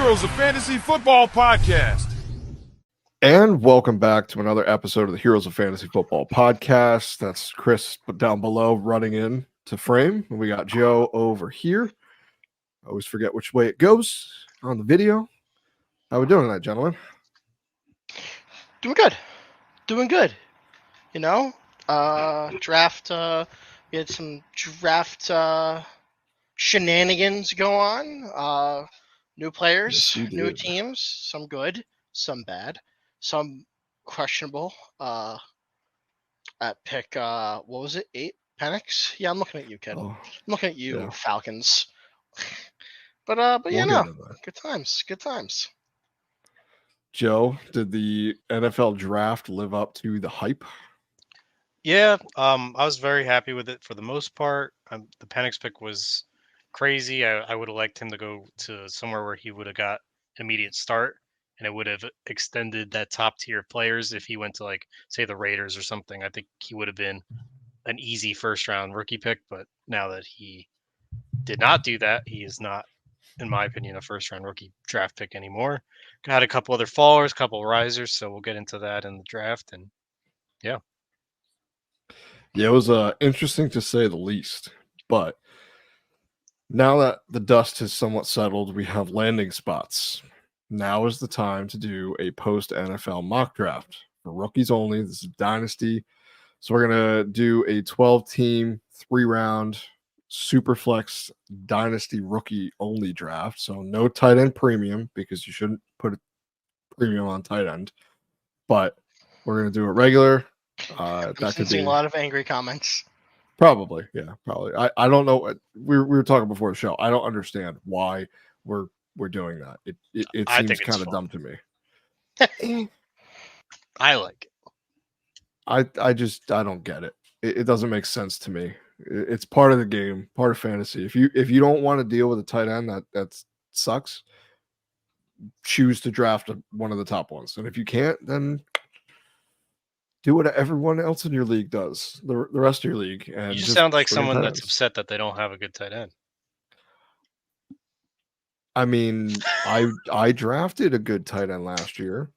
Heroes of Fantasy Football Podcast. And welcome back to another episode of the Heroes of Fantasy Football Podcast. That's Chris down below running in to frame. And we got Joe over here. I always forget which way it goes on the video. How we doing tonight, gentlemen? Doing good. You know, draft. We had some draft shenanigans go on. New players, Yes, we new did. teams. Some good, some bad, some questionable. At pick, what was it? 8 Penix? Yeah, I'm looking at you, kid. Oh, I'm looking at you, yeah. Falcons. But We'll yeah, get no, into that. good times. Joe, did the NFL draft live up to the hype? Yeah, I was very happy with it for the most part. The Penix pick was crazy. I would have liked him to go to somewhere where he would have got immediate start, and it would have extended that top tier players. If he went to, like, say, the Raiders or something, I think he would have been an easy first round rookie pick. But now that he did not do that, he is not, in my opinion, a first round rookie draft pick anymore. Got a couple other fallers, couple risers, so we'll get into that in the draft. And yeah. Yeah, it was interesting to say the least. But now that the dust has somewhat settled, we have landing spots. Now is the time to do a post NFL mock draft for rookies only. This is Dynasty. So we're going to do a 12-team, 3-round Superflex Dynasty rookie only draft. So no tight end premium, because you shouldn't put a premium on tight end. But we're going to do it regular. I'm That could sensing be a lot of angry comments. probably. I don't know. We were talking before the show. I don't understand why we're doing that. It I seems think it's kind of fun. dumb to me. I like it. I don't get it. It doesn't make sense to me. It's part of the game, part of fantasy. If you don't want to deal with a tight end, that sucks. Choose to draft one of the top ones, and if you can't, then do what everyone else in your league does. The rest of your league, and You just sound like bring in someone tight that's ends. upset that they don't have a good tight end. I mean, I drafted a good tight end last year,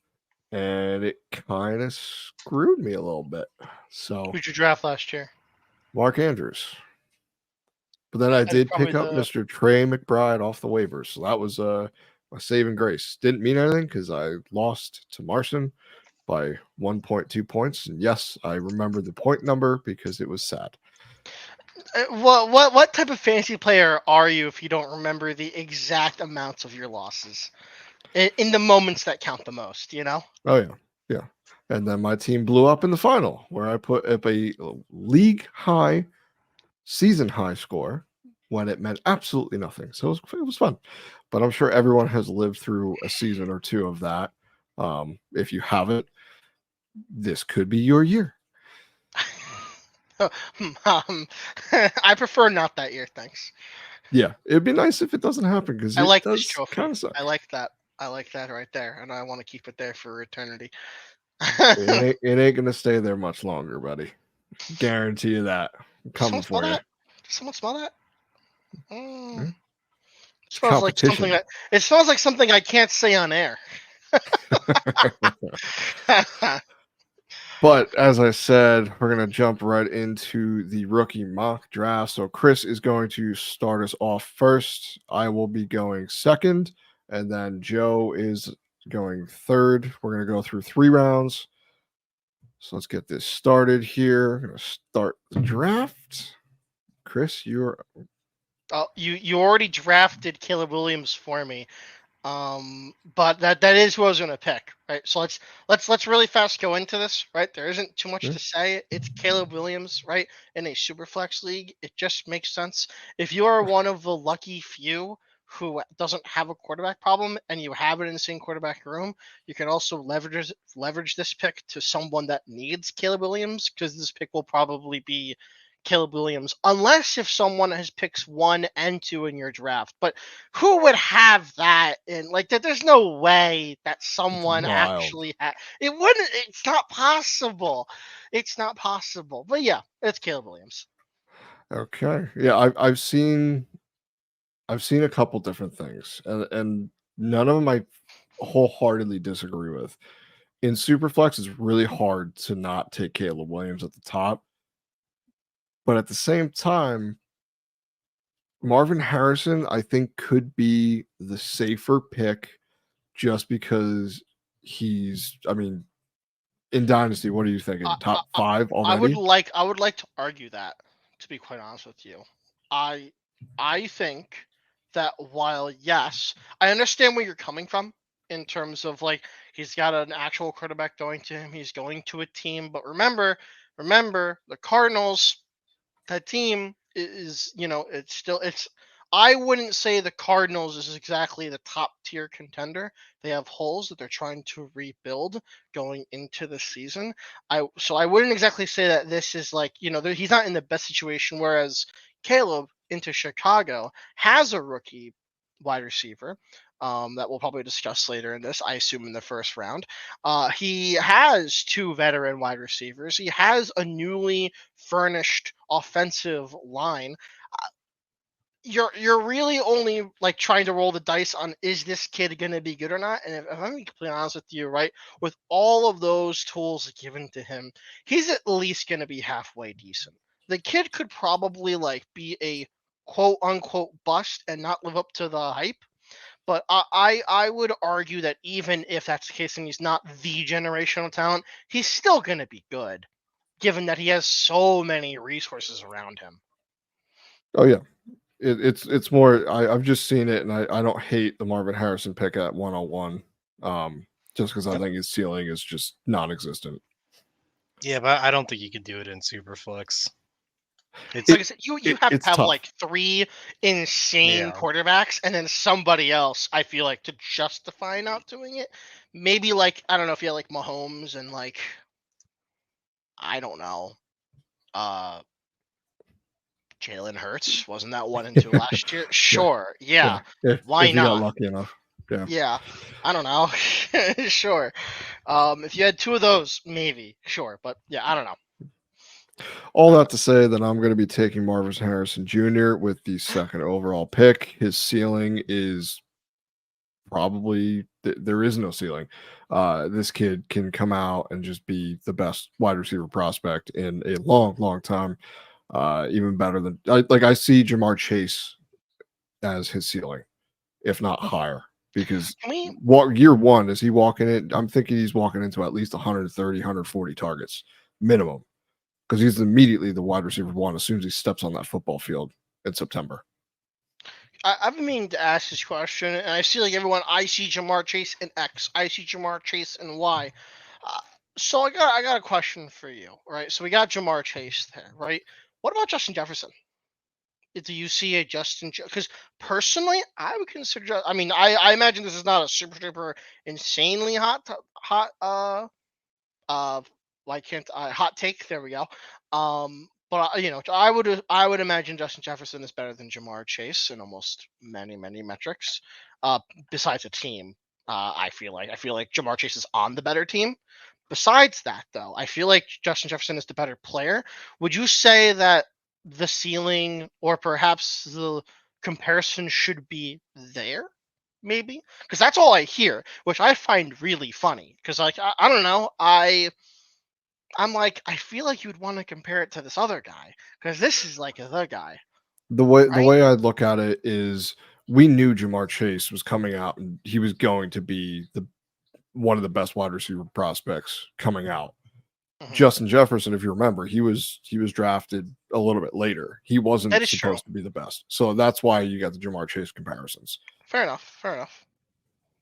and it kind of screwed me a little bit. So Who'd you draft last year? Mark Andrews. But then I did pick up Mr. Trey McBride off the waivers. So that was my saving grace. Didn't mean anything because I lost to Marson by 1.2 points. And yes, I remember the point number because it was sad. What type of fantasy player are you if you don't remember the exact amounts of your losses in the moments that count the most? You know. Oh yeah. And then my team blew up in the final where I put up a league high, season high score when it meant absolutely nothing. So it was fun. But I'm sure everyone has lived through a season or two of that. If you haven't, this could be your year. I prefer not that year, thanks. Yeah, it'd be nice if it doesn't happen because I like does this trophy. Kind of suck. I like that right there, and I want to keep it there for eternity. it ain't gonna stay there much longer, buddy. Guarantee you that. I'm coming for you. Does someone smell that? It smells like something. It smells like something I can't say on air. But as I said, we're going to jump right into the rookie mock draft. So Chris is going to start us off first. I will be going second, and then Joe is going third. We're going to go through 3 rounds. So let's get this started here. I'm going to start the draft. Chris, you're... Oh, you already drafted Caleb Williams for me. But that is who I was going to pick, right? So let's really fast go into this, right? There isn't too much to say. It's Caleb Williams, right? In a Superflex league, it just makes sense. If you are one of the lucky few who doesn't have a quarterback problem and you have an insane quarterback room, you can also leverage this pick to someone that needs Caleb Williams, because this pick will probably be Caleb Williams, unless if someone has picks 1 and 2 in your draft. But who would have that in, like, that? There's no way that someone actually had it. Wouldn't. It's not possible. It's not possible. But yeah, it's Caleb Williams. Okay. Yeah, I've seen a couple different things, and None of them I wholeheartedly disagree with. In Superflex, it's really hard to not take Caleb Williams at the top. But at the same time, Marvin Harrison, I think, could be the safer pick just because I mean, in Dynasty, what are you thinking? I, Top I, 5 I would already? like to argue that, to be quite honest with you. I I think that while yes, I understand where you're coming from in terms of like he's got an actual quarterback going to him, he's going to a team, but remember the Cardinals, that team is, it's I wouldn't say the Cardinals is exactly the top tier contender. They have holes that they're trying to rebuild going into the season. I wouldn't exactly say that this is like, he's not in the best situation, whereas Caleb into Chicago has a rookie wide receiver that we'll probably discuss later in this, I assume in the first round. He has two veteran wide receivers. He has a newly furnished offensive line. You're really only like trying to roll the dice on, is this kid going to be good or not? And if I'm being completely honest with you, right, with all of those tools given to him, he's at least going to be halfway decent. The kid could probably like be a quote unquote bust and not live up to the hype. But I would argue that even if that's the case and he's not the generational talent, he's still going to be good, given that he has so many resources around him. Oh yeah. It's more I've just seen it and I don't hate the Marvin Harrison pick at 101. Just because I think his ceiling is just non-existent. Yeah, but I don't think you could do it in Superflex. Like I said, you have it's to have tough. like three insane Yeah. quarterbacks and then somebody else, I feel like, to justify not doing it. Maybe like, I don't know if you had like Mahomes and like, I don't know, Jalen Hurts. Wasn't that 1 and 2 last year? Sure. Yeah. Why If you got not? lucky enough. Yeah. Yeah. I don't know. Sure. If you had two of those, maybe. Sure. But yeah, I don't know. All that to say that I'm going to be taking Marvin Harrison Jr. with the second overall pick. His ceiling is probably there is no ceiling. This kid can come out and just be the best wide receiver prospect in a long time. Even better than I see Jamar Chase as his ceiling, if not higher. Because Can we year one, is he walking in? I'm thinking he's walking into at least 130, 140 targets minimum. Because he's immediately the wide receiver one as soon as he steps on that football field in September. I've been meaning to ask this question, and I see like everyone. I see Jamar Chase in X. I see Jamar Chase in Y. So I got a question for you, right? So we got Jamar Chase there, right? What about Justin Jefferson? Do you see a Justin? Because personally, I would consider. I mean, I imagine this is not a super duper insanely hot why can't I hot take? There we go. But I would imagine Justin Jefferson is better than Jamar Chase in almost many metrics. Besides a team, I feel like Jamar Chase is on the better team. Besides that, though, I feel like Justin Jefferson is the better player. Would you say that the ceiling or perhaps the comparison should be there? Maybe because that's all I hear, which I find really funny. Because like I don't know, I'm like, I feel like you'd want to compare it to this other guy because this is like the guy, The right? way I look at it is we knew Jamar Chase was coming out and he was going to be one of the best wide receiver prospects coming out. Mhm. Justin Jefferson, if you remember, he was drafted a little bit later. He wasn't That is true. supposed to be the best. So that's why you got the Jamar Chase comparisons. Fair enough. Fair enough.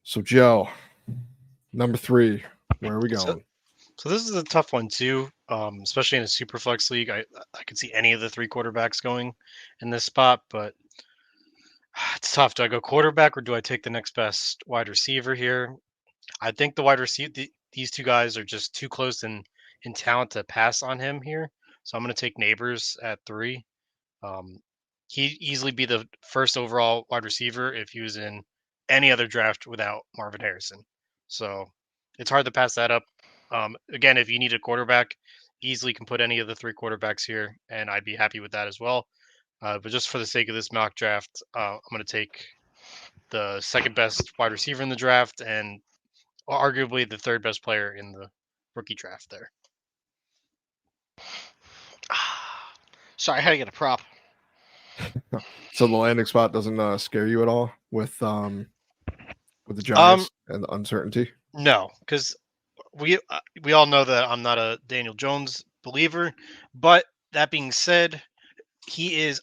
So Joe, number 3, where are we So, going? so this is a tough one too, especially in a Superflex league. I could see any of the three quarterbacks going in this spot, but it's tough. Do I go quarterback or do I take the next best wide receiver here? I think the wide receiver, these two guys are just too close in talent to pass on him here. So I'm going to take Neighbors at 3. Um, he'd easily be the first overall wide receiver if he was in any other draft without Marvin Harrison. So it's hard to pass that up. Again, if you need a quarterback, easily can put any of the three quarterbacks here, and I'd be happy with that as well. But just for the sake of this mock draft, I'm going to take the second best wide receiver in the draft and arguably the third best player in the rookie draft there. Sorry, I had to get a prop. So the landing spot doesn't scare you at all with the Giants and the uncertainty? No, because we all know that I'm not a Daniel Jones believer, but that being said, he is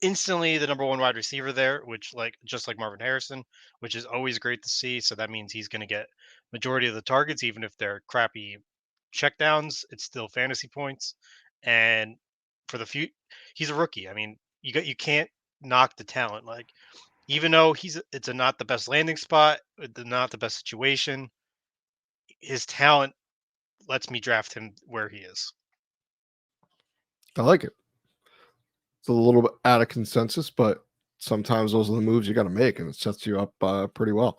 instantly the number one wide receiver there, which just like Marvin Harrison, which is always great to see. So that means he's going to get majority of the targets, even if they're crappy checkdowns. It's still fantasy points, and for the few, he's a rookie. I mean, you can't knock the talent. Like even though it's not the best landing spot, not the best situation, his talent lets me draft him where he is. I like it. It's a little bit out of consensus, but sometimes those are the moves you got to make, and it sets you up pretty well.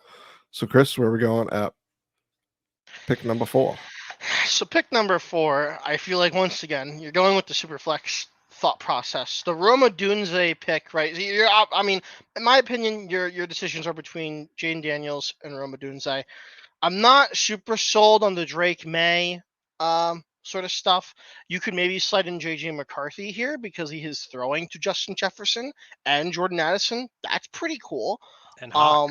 So, Chris, where are we going at pick number 4? So pick number 4, I feel like once again you're going with the Superflex thought process. The Roma Dunze pick, right? I mean, in my opinion, your decisions are between Jane Daniels and Roma Dunze. I'm not super sold on the Drake May sort of stuff. You could maybe slide in JJ McCarthy here because he is throwing to Justin Jefferson and Jordan Addison. That's pretty cool. And Hawk.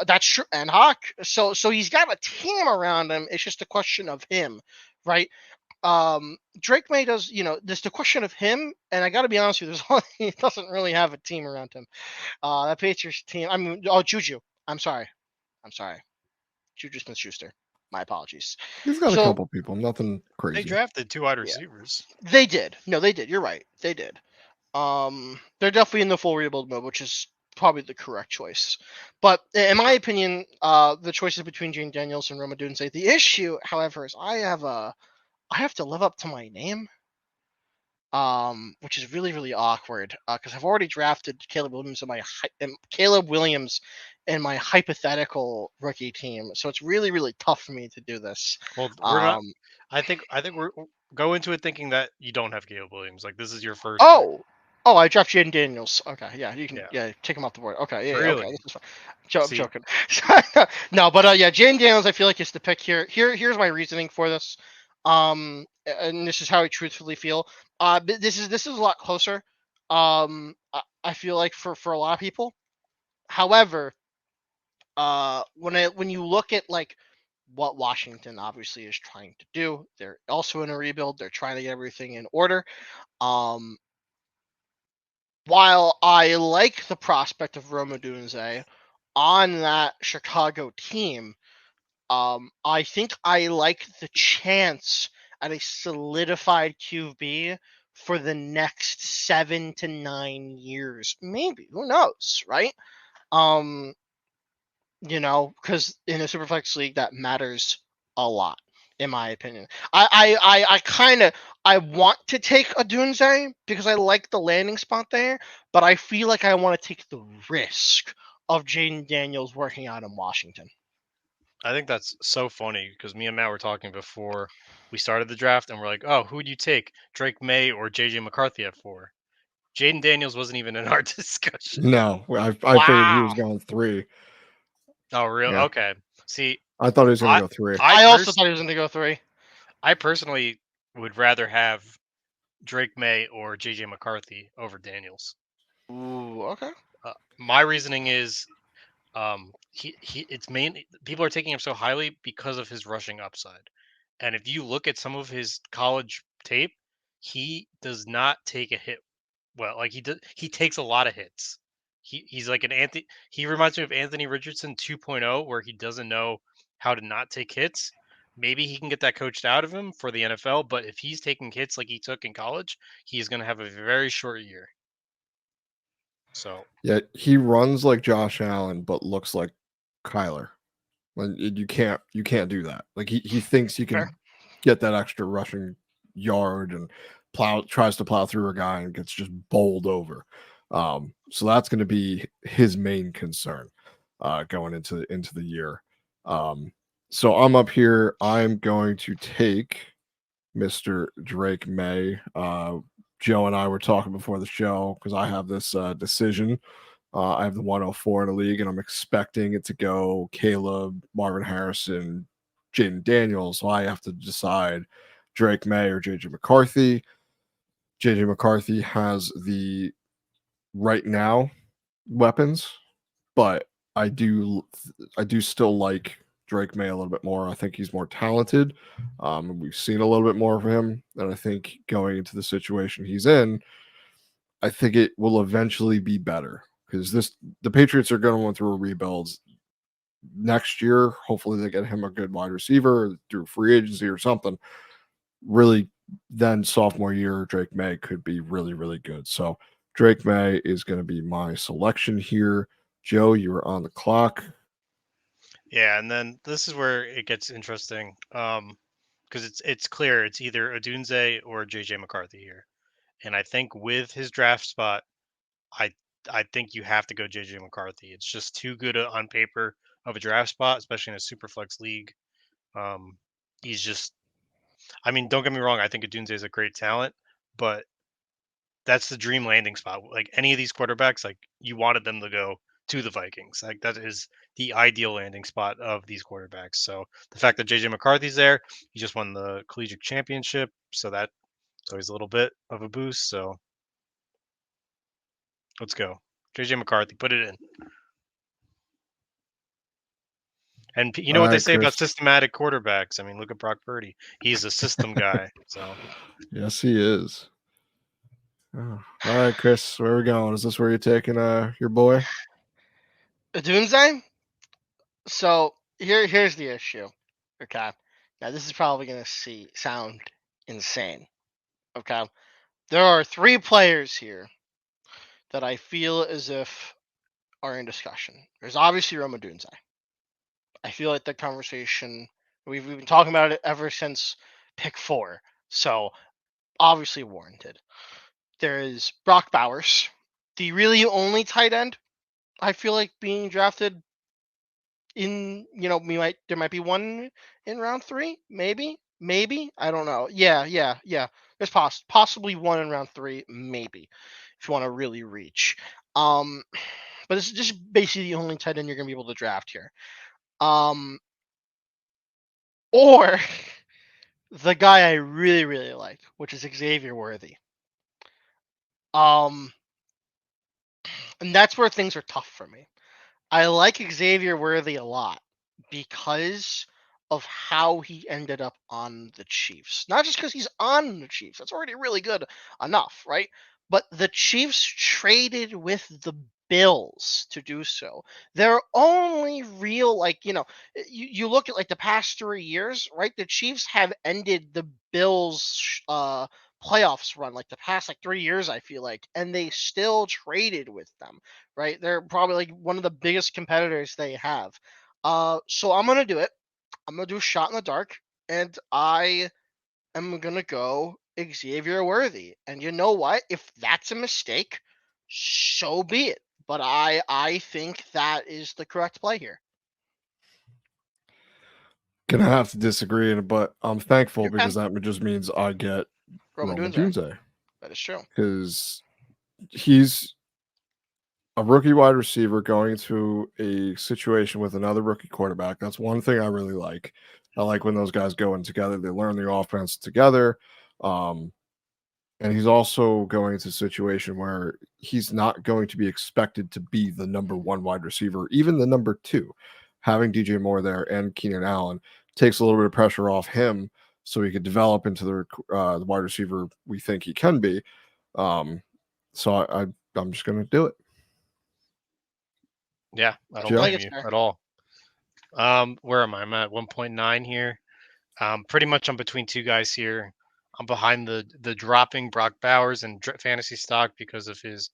That's true, and Hawk. So he's got a team around him. It's just a question of him, right? Drake May does, there's the question of him, and I got to be honest with you, he doesn't really have a team around him. That Patriots team. Juju. I'm sorry. Juju Smith-Schuster. My apologies. He's got a couple people, nothing crazy. They drafted 2 wide receivers. They did. No, they did. You're right. They did. They're definitely in the full rebuild mode, which is probably the correct choice. But in my opinion, the choices between Jane Daniels and Roma Dunze. The issue, however, is I have to live up to my name, which is really, really awkward because I've already drafted Caleb Williams in my hypothetical rookie team, so it's really, really tough for me to do this. Well, we're not. I think we're go into it thinking that you don't have Caleb Williams. Like this is your first. Oh, I drafted Jaden Daniels. Okay, yeah, you can take him off the board. Okay, yeah, really? Okay, this is fine. I'm joking. No, but Jaden Daniels, I feel like is the pick here. Here's my reasoning for this. And this is how I truthfully feel. This is a lot closer. I feel like for a lot of people. However, when you look at like what Washington obviously is trying to do, they're also in a rebuild. They're trying to get everything in order. While I like the prospect of Roma Dunze on that Chicago team, I think I like the chance at a solidified QB for the next 7 to 9 years. Maybe. Who knows, right? Because in a Superflex league, that matters a lot, in my opinion. I want to take a Dunze because I like the landing spot there, but I feel like I want to take the risk of Jaden Daniels working out in Washington. I think that's so funny because me and Matt were talking before we started the draft, and we're like, "Oh, who would you take, Drake May or JJ McCarthy at 4?" Jaden Daniels wasn't even in our discussion. No, I figured he was going 3. Oh, really? Yeah. Okay. See, I thought he was going to go 3. I also thought he was going to go 3. I personally would rather have Drake May or JJ McCarthy over Daniels. Ooh, okay. My reasoning is, it's mainly people are taking him so highly because of his rushing upside, and if you look at some of his college tape, he does not take a hit well. Like he takes a lot of hits. He's like he reminds me of Anthony Richardson 2.0, where he doesn't know how to not take hits. Maybe he can get that coached out of him for the NFL, but if he's taking hits like he took in college, he's going to have a very short year. So yeah, he runs like Josh Allen, but looks like Kyler. Like you can't do that. Like he thinks he can get that extra rushing yard and tries to plow through a guy and gets just bowled over. So that's going to be his main concern going into the year. So I'm up here. I'm going to take Mr. Drake May. Joe and I were talking before the show because I have this decision I have the 104 in the league, and I'm expecting it to go Caleb, Marvin Harrison, Jaden Daniels. So I have to decide Drake May or JJ McCarthy. JJ McCarthy has the right now weapons, but I do still like Drake May a little bit more. I think he's more talented. We've seen a little bit more of him, and I think going into the situation he's in, I think it will eventually be better because the Patriots are going to go through a rebuild next year. Hopefully, they get him a good wide receiver through free agency or something. Really, then sophomore year, Drake May could be really, really good. So Drake May is going to be my selection here. Joe, you are on the clock. Yeah, and then this is where it gets interesting. Because it's clear it's either Odunze or JJ McCarthy here. And I think with his draft spot, I I think you have to go JJ McCarthy. It's just too good on paper of a draft spot, especially in a Superflex league. Um, he's just, I mean, don't get me wrong. I think Odunze is a great talent, but that's the dream landing spot. Like any of these quarterbacks, like you wanted them to go to the Vikings. Like that is the ideal landing spot of these quarterbacks. So the fact that JJ McCarthy's there, he just won the collegiate championship, so that's always a little bit of a boost. So let's go, JJ McCarthy, put it in. And you know All what they right, say about Chris. systematic quarterbacks? I mean, look at Brock Purdy. He's a system guy. So Yes, he is. Oh. All right, Chris, where are we going? Is this where you're taking your boy? Dunze. So here's the issue. Okay. Now this is probably gonna sound insane. Okay. There are 3 players here that I feel as if are in discussion. There's obviously Roma Dunze. I feel like the conversation we've been talking about it ever since pick 4. So obviously warranted. There is Brock Bowers, the really only tight end I feel like being drafted in, there might be one in round 3, maybe I don't know. Yeah. There's possibly one in round 3, maybe if you want to really reach. But it's just basically the only tight end you're gonna be able to draft here. Or the guy I really really like, which is Xavier Worthy. Um, and that's where things are tough for me. I like Xavier Worthy a lot because of how he ended up on the Chiefs. Not just because he's on the Chiefs, that's already really good enough, right? But the Chiefs traded with the Bills to do so. Their only real, you look at like the past 3 years, right? The Chiefs have ended the Bills playoffs run like the past 3 years, I feel like, and they still traded with them, right? They're probably like one of the biggest competitors they have. So I'm gonna do it. I'm gonna do a shot in the dark, and I am gonna go Xavier Worthy. And you know what? If that's a mistake, so be it. But I think that is the correct play here. Gonna have to disagree, but I'm thankful You can. because that just means I get Roman Roma Dunze. Dunze That is true. because he's a rookie wide receiver going to a situation with another rookie quarterback. That's one thing I really like. I like when those guys go in together, they learn the offense together. Um, and he's also going into a situation where he's not going to be expected to be the number 1 wide receiver, even the number 2. Having DJ Moore there and Keenan Allen takes a little bit of pressure off him so he could develop into the wide receiver we think he can be. So I'm just going to do it. yeah, I don't Joe? I think blame it's you fair. at all. Where am I? I'm at 1.9 here. Pretty much I'm between 2 guys here. I'm behind the dropping Brock Bowers and fantasy stock because of his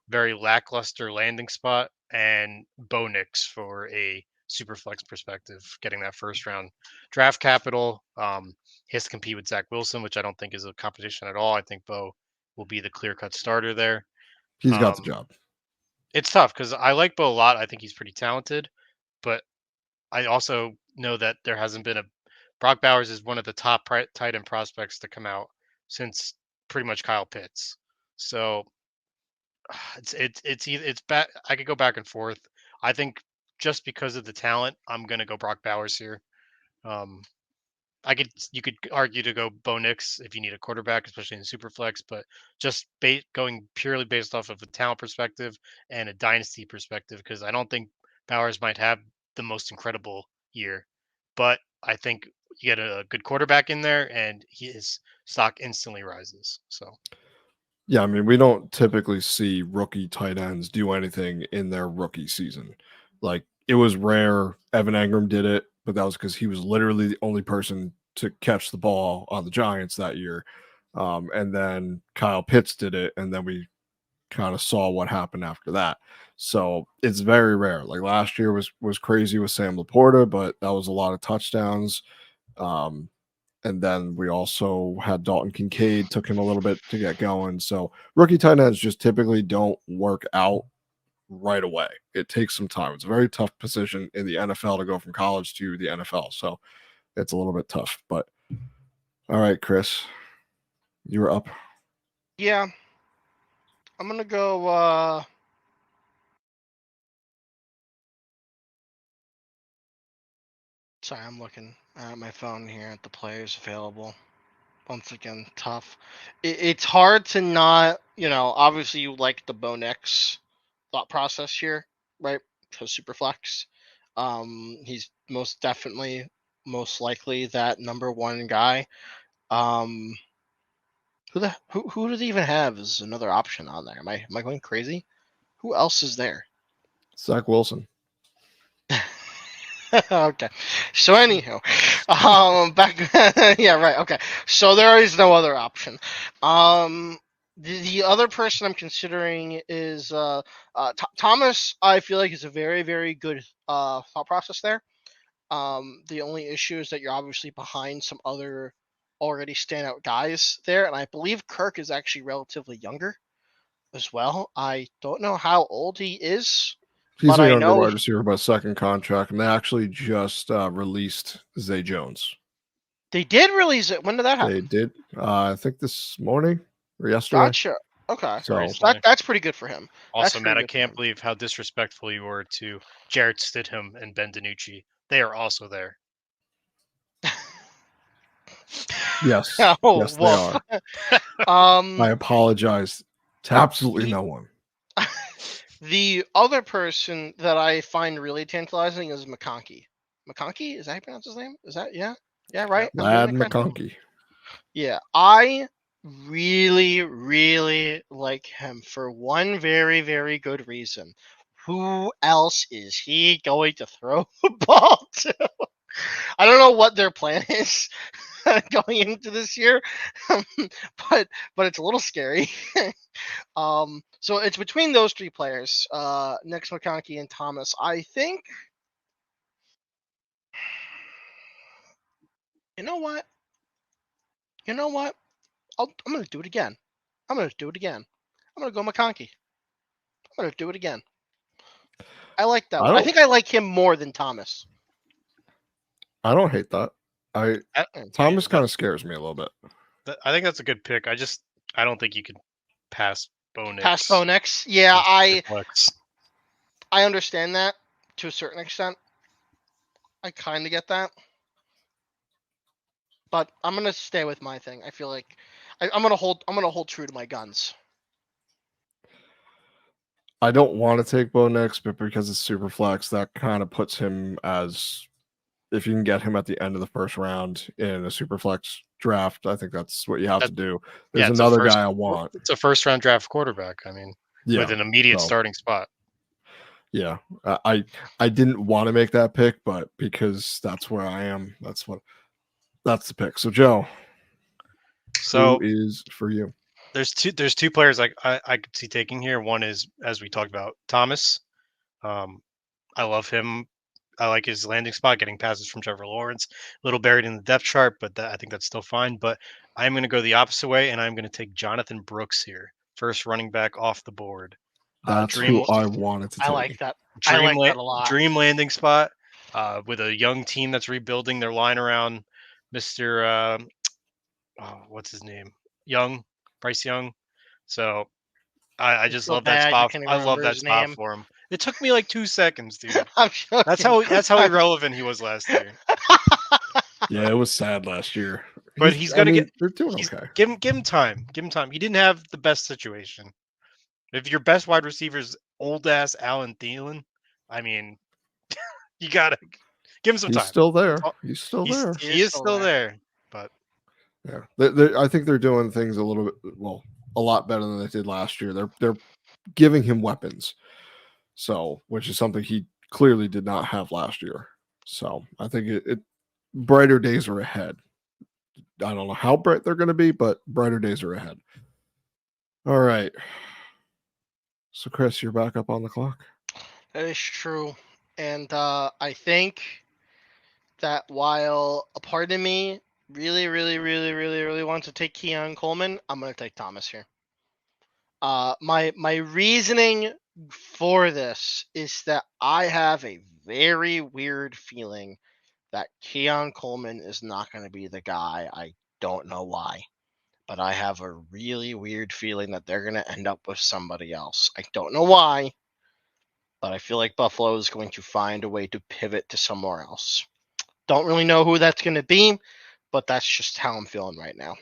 very lackluster landing spot, and Bo Nix for a super flex perspective, getting that first round draft capital. He has to compete with Zach Wilson, which I don't think is a competition at all. I think Bo will be the clear cut starter there. He's got the Um, job. it's tough because I like Bo a lot. I think he's pretty talented, but I also know that there hasn't been a Brock Bowers is one of the top tight end prospects to come out since pretty much Kyle Pitts. So It's back. I could go back and forth. I think just because of the talent, I'm gonna go Brock Bowers here. Um, you could argue to go Bo Nix if you need a quarterback, especially in Superflex, but just going purely based off of a talent perspective and a dynasty perspective, because I don't think Bowers might have the most incredible year, but I think you get a good quarterback in there and his stock instantly rises. So Yeah, I mean, we don't typically see rookie tight ends do anything in their rookie season. Like, it was rare. Evan Engram did it, but that was because he was literally the only person to catch the ball on the Giants that year. And then Kyle Pitts did it, and then we kind of saw what happened after that. So it's very rare. Like last year was crazy with Sam Laporta, but that was a lot of touchdowns. Um, and then we also had Dalton Kincaid, took him a little bit to get going. So rookie tight ends just typically don't work out right away. It takes some time. It's a very tough position in the NFL to go from college to the NFL. So it's a little bit tough. But all right, Chris, you're up. Yeah, I'm gonna go. Sorry, I'm looking at my phone here at the players available. Once again, tough. It's hard to not, obviously you like the Bo Nix thought process here, right? Because Superflex. He's most definitely, most likely that number one guy. Um, who do they even have as another option on there? Am I going crazy? Who else is there? Zach Wilson. Okay. So anyhow, back. Yeah, right. Okay. So there is no other option. The other person I'm considering is Thomas. I feel like is a very very good thought process there. The only issue is that you're obviously behind some other already standout guys there, and I believe Kirk is actually relatively younger as well. I don't know how old he is, He's but a I younger know wide receiver by second contract, and they actually just released Zay Jones. they did release it. When did that They happen? did, I think this morning or yesterday. Gotcha. Okay. very So So recently. that's pretty good for him. That's Also, Matt, pretty I good for can't him. believe how disrespectful you were to Jarrett Stidham and Ben DiNucci. They are also there. yes, Oh, yes, they woof. are. I Um, apologize to absolutely the no one. the other person that I find really tantalizing is McConkey. McConkey, is that how you pronounce his name? Is that yeah, right? Yep. I'm getting Lad that correct. McConkey. Yeah, I really, really like him for one very, very good reason. Who else is he going to throw the ball to? I don't know what their plan is going into this year, but it's a little scary. So it's between those three players, Nix, McConkey, and Thomas. I think. You know what? You know what? I'm gonna do it again. I'm gonna do it again. I'm gonna go McConkey. I'm gonna do it again. I like that I one. I don't. think I like him more than Thomas. I don't hate that. I I, Thomas that, kind of scares me a little bit. I think that's a good pick. I don't think you can pass Bo Past Nix Bonex. Yeah, in Superflex. I understand that to a certain extent. I kind of get that, but I'm gonna stay with my thing. I feel like I'm gonna hold true to my guns. I don't want to take Bo Nix, but because it's super flex, that kind of puts him as if you can get him at the end of the first round in a super flex draft, I think that's what you have to That do. yeah, There's another guy I want. it's a first round draft quarterback. I mean, with Yeah. an immediate So starting spot. yeah, I didn't want to make that pick, but because that's where I am, that's the pick. So Joe, who So is for you? there's two players I could see taking here. One is, as we talked about, Thomas. Um, I love him. I like his landing spot, getting passes from Trevor Lawrence. A little buried in the depth chart, but I think that's still fine. But I'm going to go the opposite way, and I'm going to take Jonathan Brooks here, first running back off the board. That's Dream who I wanted to I like take. that. I dream like that a lot. dream landing spot with a young team that's rebuilding their line around Mister. Oh, what's his name? Young, Bryce Young. So I I just feel love that bad. You spot. can't even I love remember that his spot name. for him. It took me like 2 seconds, dude. I'm joking. That's how I'm- irrelevant he was last year. Yeah, it was sad last year. But he's I gonna mean, get. they're doing He's okay. give him time. Give him time. He didn't have the best situation. If your best wide receiver is old ass Allen Thielen, I mean, you gotta give him some He's time. still That's there. all. He's still there. He He is is still still there. there, but Yeah, I think they're doing things a little bit a lot better than they did last year. They're giving him weapons, so which is something he clearly did not have last year. So I think it brighter days are ahead. I don't know how bright they're going to be, but brighter days are ahead. All right. So Chris, you're back up on the clock. That is true. And I think that while a part of me really wants to take Keon Coleman, I'm going to take Thomas here. My reasoning for this is that I have a very weird feeling that Keon Coleman is not going to be the guy. I don't know why, but I have a really weird feeling that they're going to end up with somebody else. I don't know why, but I feel like Buffalo is going to find a way to pivot to somewhere else. Don't really know who that's going to be, but that's just how I'm feeling right now.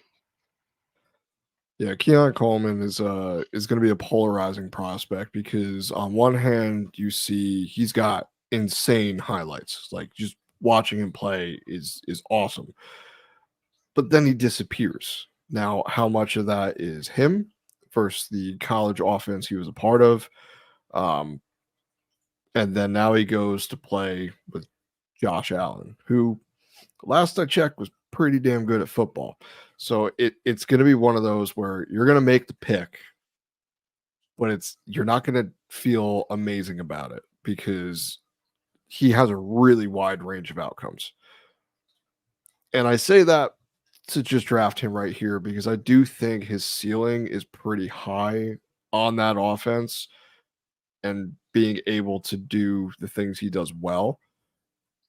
Yeah, Keon Coleman is going to be a polarizing prospect because on one hand you see he's got insane highlights, like just watching him play is awesome, but then he disappears. Now, how much of that is him versus the college offense he was a part of? Um, and then now he goes to play with Josh Allen, who last I checked was pretty damn good at football. So it's going to be one of those where you're going to make the pick, but you're not going to feel amazing about it because he has a really wide range of outcomes. And I say that to just draft him right here because I do think his ceiling is pretty high on that offense and being able to do the things he does well.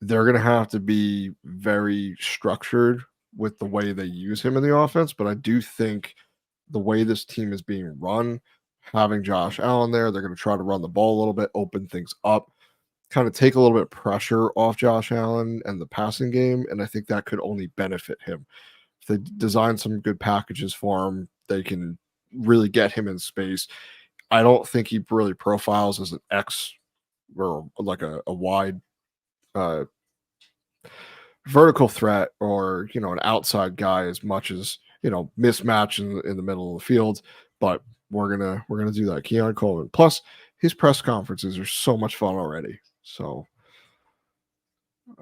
They're going to have to be very structured with the way they use him in the offense, but I do think the way this team is being run, having Josh Allen there, they're going to try to run the ball a little bit, open things up, kind of take a little bit of pressure off Josh Allen and the passing game, and I think that could only benefit him. If they design some good packages for him, they can really get him in space. I don't think he really profiles as an X or like a wide uh, vertical threat or an outside guy as much as mismatch in the middle of the field. But we're gonna do that. Keon Coleman. Plus, his press conferences are so much fun already. So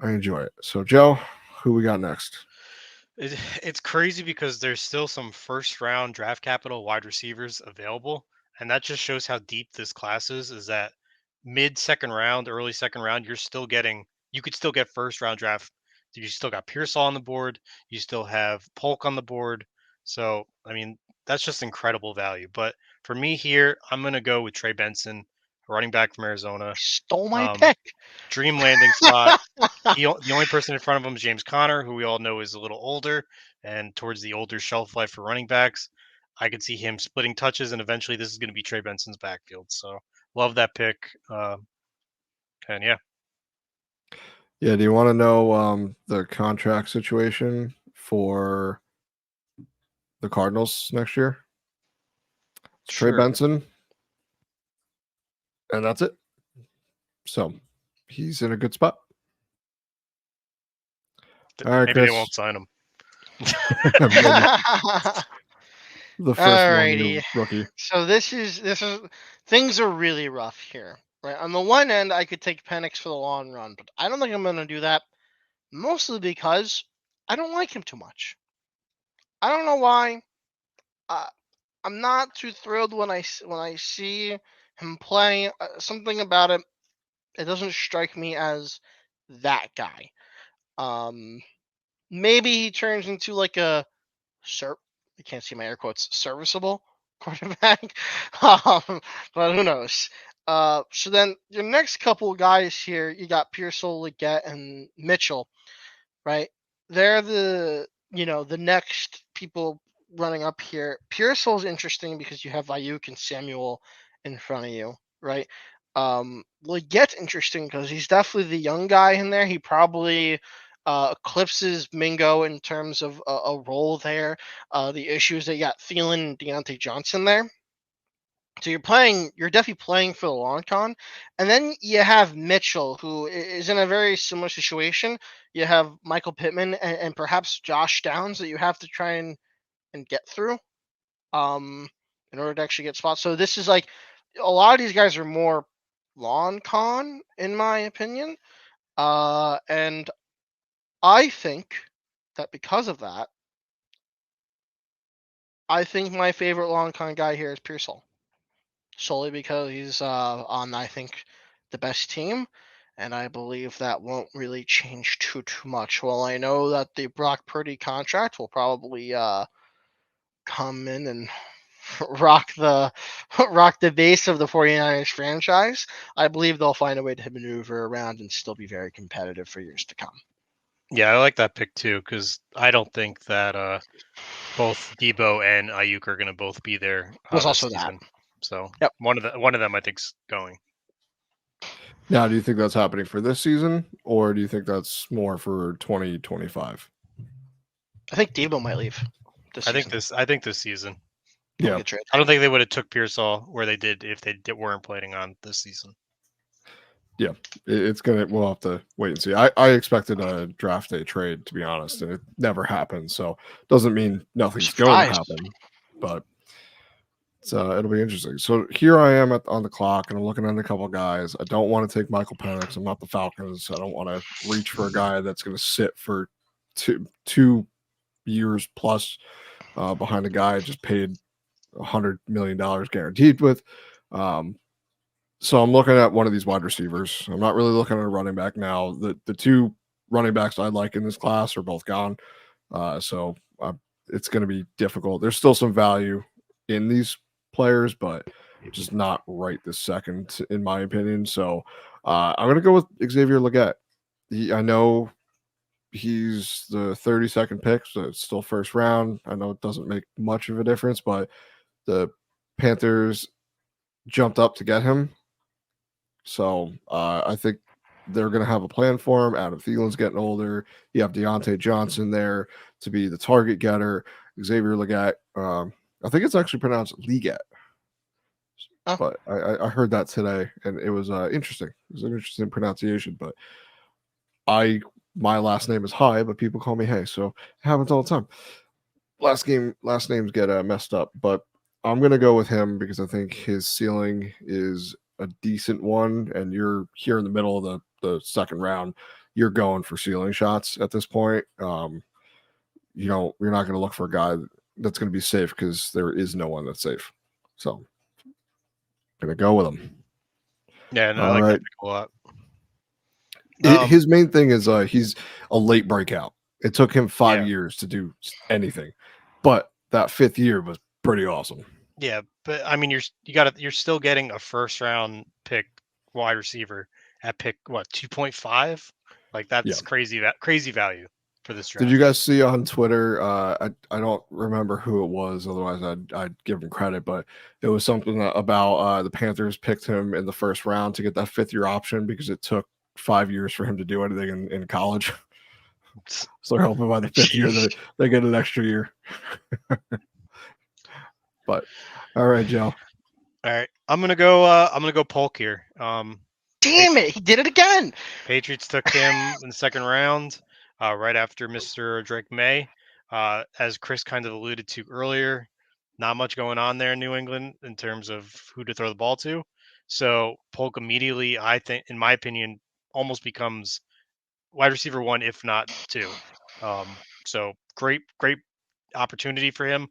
I enjoy it. So Joe, who we got next? it's crazy because there's still some first round draft capital wide receivers available, and that just shows how deep this class is. Is that mid second round, early second round, you could still get first round draft. You still got Pearsall on the board. You still have Polk on the board. So I mean that's just incredible value. But for me here, I'm gonna go with Trey Benson, running back from Arizona. Stole my Um, pick. Dream landing spot. The only person in front of him is James Conner, who we all know is a little older and towards the older shelf life for running backs. I could see him splitting touches, and eventually this is going to be Trey Benson's backfield. So love that pick. And yeah, Yeah, do you want to know the contract situation for the Cardinals next year? It's Trey sure. Benson, and that's it. So he's in a good spot. All right, Maybe they Chris. won't sign him. Maybe the first Alrighty. 1 year rookie. So this is things are really rough here. Right. On the one end, I could take Penix for the long run, but I don't think I'm gonna do that. Mostly because I don't like him too much. I don't know why. Uh, I'm not too thrilled when I see him play. Something about it, it doesn't strike me as that guy. Um, Maybe he turns into like a I can't see my air quotes, serviceable quarterback. But who knows? So then your next couple guys here, you got Pearsall, Leggett, and Mitchell, right? They're the next people running up here, Pearsall is interesting because you have Ayuk and Samuel in front of you, right? Legette's interesting because he's definitely the young guy in there. He probably eclipses Mingo in terms of a role there. The issues that you got Thielen and Deontay Johnson there. So you're definitely playing for the long con. And then you have Mitchell, who is in a very similar situation. You have Michael Pittman and perhaps Josh Downs that you have to try and get through in order to actually get spots. So this is like a lot of these guys are more lawn con, in my opinion. And I think that because of that, I think my favorite lawn con guy here is Pearsall. Solely because he's on, I think, the best team, and I believe that won't really change too much. Well, I know that the Brock Purdy contract will probably come in and rock the rock the base of the 49ers franchise. I believe they'll find a way to maneuver around and still be very competitive for years to come. Yeah, I like that pick too because I don't think that both Debo and Ayuk are going to both be there There's this also that. season. So Yep. one of them I think's going. Now, do you think that's happening for this season, or do you think that's more for 2025? I think Debo might leave this I season. think this season. He'll Yeah, get traded. I don't think they would have took Pearsall where they did if weren't planning on this season. yeah, it's gonna. We'll have to wait and see. I expected a draft day trade, to be honest, and it never happened. So doesn't mean nothing's going to Surprised. happen, but it'll be interesting. So here I am on the clock, and I'm looking at a couple guys. I don't want to take Michael Penix. I'm not the Falcons. I don't want to reach for a guy that's going to sit for two years plus behind a guy I just paid $100 million guaranteed with. So I'm looking at one of these wide receivers. I'm not really looking at a running back now. The two running backs I like in this class are both gone. So it's going to be difficult. There's still some value in these players, but just not right this second, in my opinion. So I'm going to go with Xavier Legette. I know he's the 32nd pick, so it's still first round. I know it doesn't make much of a difference, but the Panthers jumped up to get him. So I think they're going to have a plan for him. Adam Thielen's getting older. You have Deontay Johnson there to be the target getter. Xavier Legette. I think it's actually pronounced Leggett. Oh. But I heard that today, and it was interesting. It was an interesting pronunciation. But my last name is High, but people call me Hey, so it happens all the time. Last names get messed up, but I'm gonna go with him because I think his ceiling is a decent one, and you're here in the middle of the second round. You're going for ceiling shots at this point. You're not going to look for a guy that's going to be safe because there is no one that's safe. So I'm going to go with him. Yeah, and I All like right. that pick a lot. His main thing is he's a late breakout. It took him 5 years to do anything, but that fifth year was pretty awesome. Yeah, but I mean, you're still getting a first round pick wide receiver at pick 2.5. Like that's crazy value for this draft. Did you guys see on Twitter? I don't remember who it was. Otherwise, I'd give him credit. But it was something about the Panthers picked him in the first round to get that fifth year option because it took 5 years for him to do anything in college. So they're hoping by the fifth year that they get an extra year. But all right, Joe. All right, I'm gonna go Polk here. Damn it, he did it again. Patriots took him in the second round, right after Mr. Drake May. As Chris kind of alluded to earlier, not much going on there in New England in terms of who to throw the ball to. So Polk immediately, I think, in my opinion, almost becomes wide receiver one, if not two. So great opportunity for him.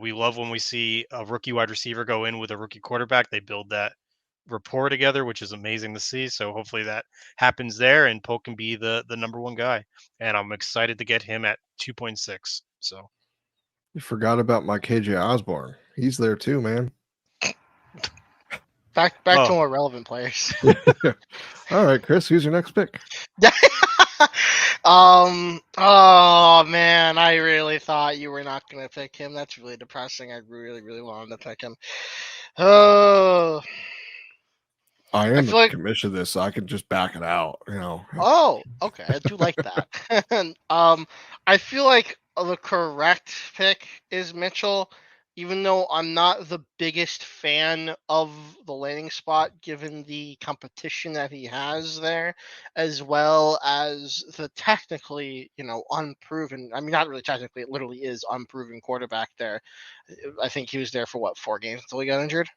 We love when we see a rookie wide receiver go in with a rookie quarterback. They build that rapport together, which is amazing to see. So hopefully that happens there, and Polk can be the number one guy. And I'm excited to get him at 2.6. So You forgot about my KJ Osborne. He's there too, man. Back to more relevant players. All right, Chris, who's your next pick? Oh man, I really thought you were not gonna pick him. That's really depressing. I really, really wanted to pick him. Oh, I I am the feel like. commission of this, so I can just back it out. Oh, okay. I do like that. And, I feel like the correct pick is Mitchell, even though I'm not the biggest fan of the landing spot, given the competition that he has there, as well as the technically, unproven. I mean, not really technically. It literally is unproven quarterback there. I think he was there for what, 4 games until he got injured,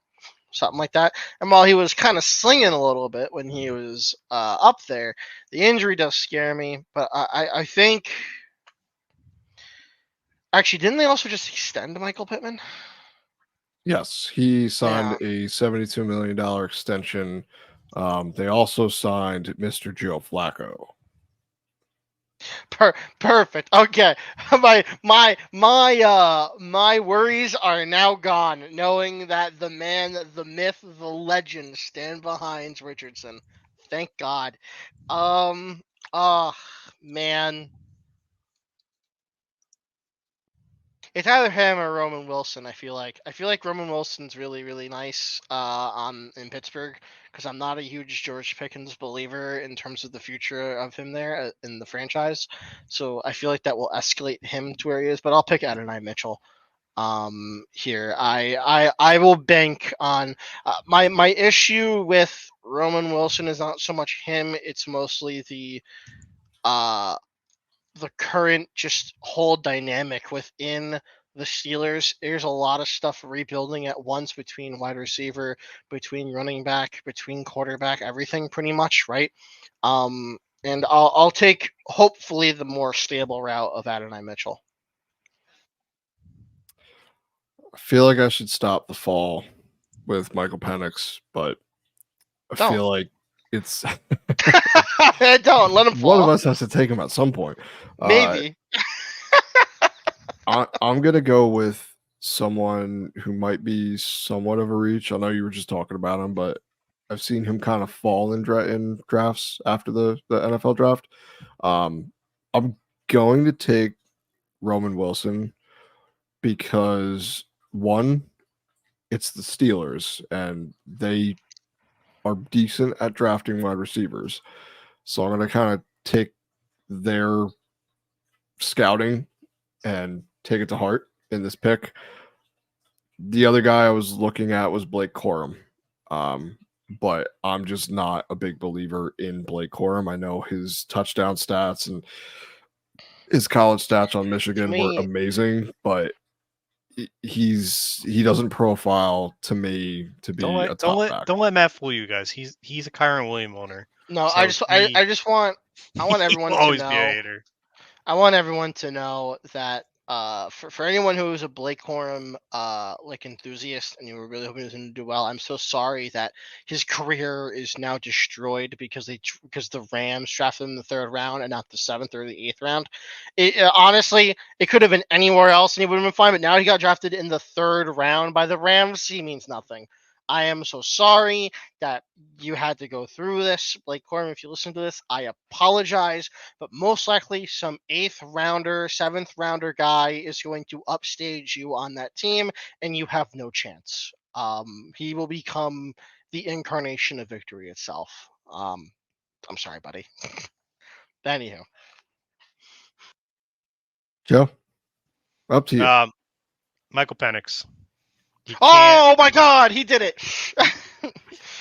something like that. And while he was kind of slinging a little bit when he was up there, the injury does scare me. But I think actually, didn't they also just extend Michael Pittman? Yes, he signed Yeah, a $72 million extension. They also signed Mr. Joe Flacco. perfect. Okay, my worries are now gone, knowing that the man, the myth, the legend stand behind Richardson. Thank God. Um. Oh man. It's either him or Roman Wilson. I feel like Roman Wilson's really really nice on in Pittsburgh because I'm not a huge George Pickens believer in terms of the future of him there in the franchise. So I feel like that will escalate him to where he is. But I'll pick Adonai Mitchell here. I will bank on my issue with Roman Wilson is not so much him. It's mostly uh the current just whole dynamic within the Steelers. There's a lot of stuff rebuilding at once between wide receiver, between running back, between quarterback, everything pretty much, right? And I'll take hopefully the more stable route of Adonai Mitchell. I feel like I should stop the fall with Michael Penix, but I Don't. feel like it's Don't let him one of fall. us has to take him at some point. Maybe. I'm gonna go with someone who might be somewhat of a reach. I know you were just talking about him, but I've seen him kind of fall in drafts after the NFL draft. I'm going to take Roman Wilson because one, it's the Steelers and they are decent at drafting wide receivers. So I'm going to kind of take their scouting and take it to heart in this pick. The other guy I was looking at was Blake Corum. But I'm just not a big believer in Blake Corum. I know his touchdown stats and his college stats on To Michigan were me, amazing, but he doesn't profile to me to Don't be a let don't top let back. don't let Matt fool you guys. He's a Kyron William owner, no, I so just I just want I want he will everyone to always be a know. hater. I want everyone to know that for anyone who is a Blake Corum like enthusiast and you were really hoping he was going to do well, I'm so sorry that his career is now destroyed because the Rams drafted him in the 3rd round and not the 7th or the 8th round. Honestly, it could have been anywhere else and he would have been fine. But now he got drafted in the 3rd round by the Rams. He means nothing. I am so sorry that you had to go through this, Blake Corum. If you listen to this, I apologize, but most likely some 8th rounder, 7th rounder guy is going to upstage you on that team, and you have no chance. He will become the incarnation of victory itself. I'm sorry, buddy. Anywho, Joe, up to you. Michael Penix. You can't. oh my God, he did it!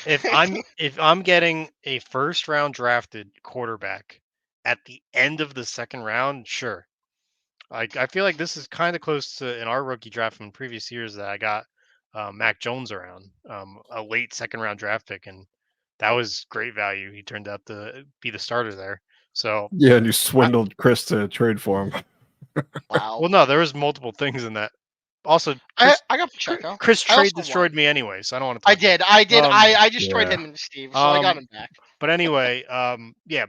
If I'm getting a first round drafted quarterback at the end of the 2nd round, sure. I feel like this is kind of close to in our rookie draft from previous years that I got Mac Jones around, a late 2nd round draft pick, and that was great value. He turned out to be the starter there. So, Yeah, and you I, swindled Chris to trade for him. Wow. well, no, there was multiple things in that. Also, I got Pacheco. Chris I trade also won. destroyed me anyway, so I don't want to I talk about did. I did. it. I destroyed Yeah. him and Steve, so I got him back. But anyway, yeah,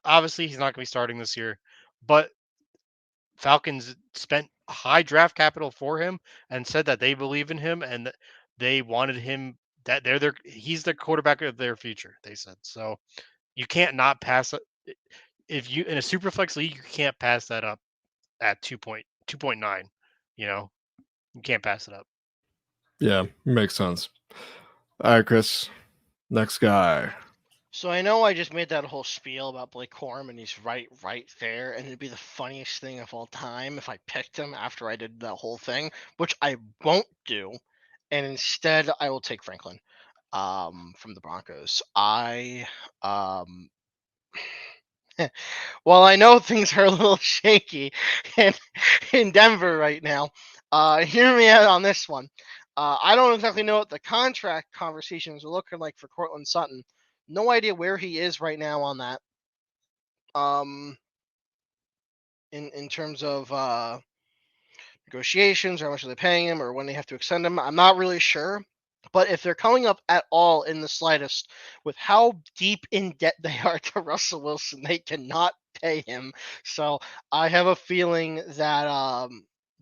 obviously he's not going to be starting this year, but Falcons spent high draft capital for him and said that they believe in him and that they wanted him that he's the quarterback of their future. They said so. You can't not pass. if you in a Superflex league, you can't pass that up at 2.9. You know, you can't pass it up. Yeah, makes sense. All right, Chris. Next guy. So I know I just made that whole spiel about Blake Corum, and he's right there, and it'd be the funniest thing of all time if I picked him after I did that whole thing, which I won't do, and instead I will take Franklin, from the Broncos. Well, I know things are a little shaky in Denver right now. Hear me out on this one. I don't exactly know what the contract conversations are looking like for Cortland Sutton. No idea where he is right now on that. In terms of negotiations, or how much are they paying him, or when they have to extend him, I'm not really sure. But if they're coming up at all in the slightest with how deep in debt they are to Russell Wilson, they cannot pay him. So I have a feeling that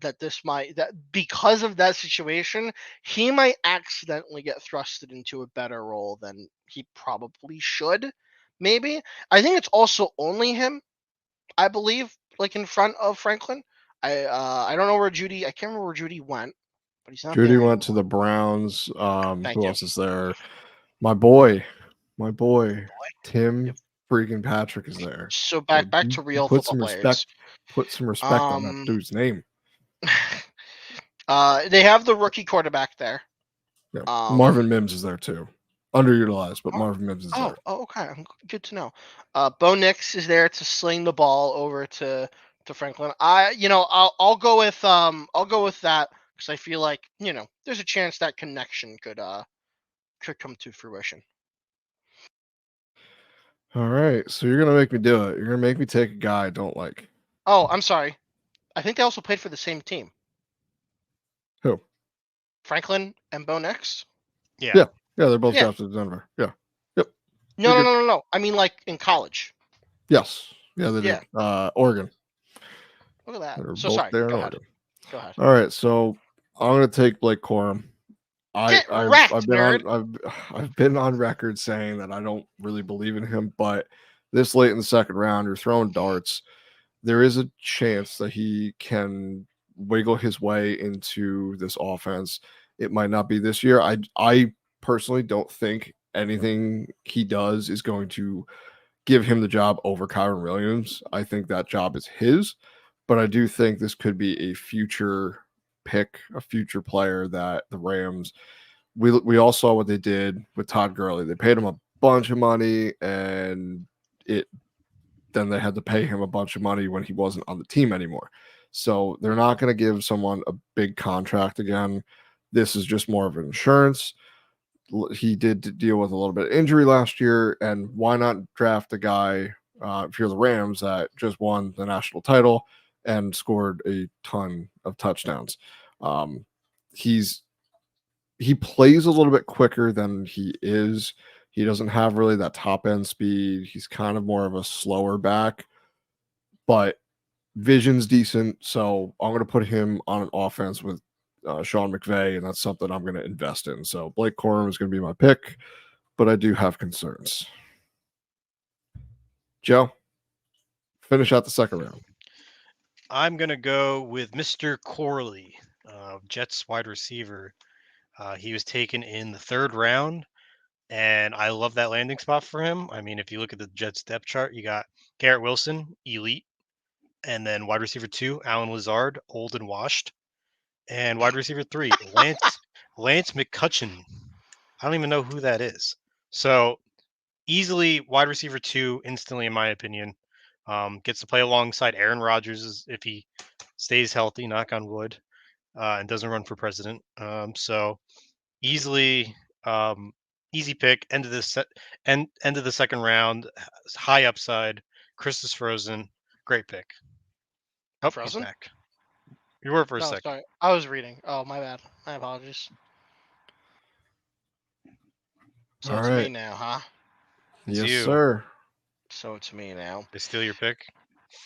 that because of that situation, he might accidentally get thrusted into a better role than he probably should. Maybe. I think it's also only him, I believe, like in front of Franklin. I don't know where Judy. I can't remember where Judy went, but he's not Judy there went to anymore. the Browns. Thank Who you. else is there? My boy, Tim Yep. freaking Patrick is there. So So back to real put football some respect. players. Put some respect on that Um, dude's name. they have the rookie quarterback there. Yeah. Marvin Um, Mims is there too. Underutilized, but oh, Marvin Mims is there. okay. Good to know. Bo Nix is there to sling the ball over to Franklin. I'll go with that because I feel like there's a chance that connection could come to fruition. All right. So you're gonna make me do it. You're gonna make me take a guy I don't like. Oh, I'm sorry. I think they also played for the same team. Who? Franklin and Bo Nix. Yeah. Yeah. Yeah, they're both Yeah. drafted in Denver. Yeah. Yep. No, You're no, good. no, no, no. I mean, like in college. Yes. Yeah, they Yeah. did. Oregon. Look at that. They're So both sorry. there in Go ahead. Oregon. Go ahead. All right. So I'm gonna take Blake Corum. Get I've wrecked, been nerd. I've been on record saying that I don't really believe in him, but this late in the second round, you're throwing darts. There is a chance that he can wiggle his way into this offense. It might not be this year. I personally don't think anything he does is going to give him the job over Kyron Williams. I think that job is his, but I do think this could be a future pick, a future player that the Rams. We all saw what they did with Todd Gurley. They paid him a bunch of money, and it then they had to pay him a bunch of money when he wasn't on the team anymore. So they're not going to give someone a big contract again. This is just more of an insurance. He did deal with a little bit of injury last year, and why not draft a guy if you're the Rams that just won the national title and scored a ton of touchdowns? Um, he plays a little bit quicker than he is. He doesn't have really that top end speed. He's kind of more of a slower back, but vision's decent. So I'm going to put him on an offense with Sean McVay, and that's something I'm going to invest in. So Blake Corum is going to be my pick, but I do have concerns. Joe, finish out the second round. I'm gonna go with Mr. Corley, Jets wide receiver. He was taken in the third round, and I love that landing spot for him. I mean, if you look at the Jets depth chart, you got Garrett Wilson, elite, and then wide receiver 2, Alan Lazard, old and washed, and wide receiver 3, Lance McCutcheon. I don't even know who that is. So easily wide receiver 2 instantly, in my opinion. Gets to play alongside Aaron Rodgers if he stays healthy, knock on wood, and doesn't run for president. So easily, easy pick. End of the second round, high upside. Chris is frozen. Great pick. Oh, he's Frozen? back. You were for a No, second. sorry. I was reading. Oh, my bad. My apologies. So All it's me right. now, huh? It's Yes, you. sir. So it's me now. They steal your pick.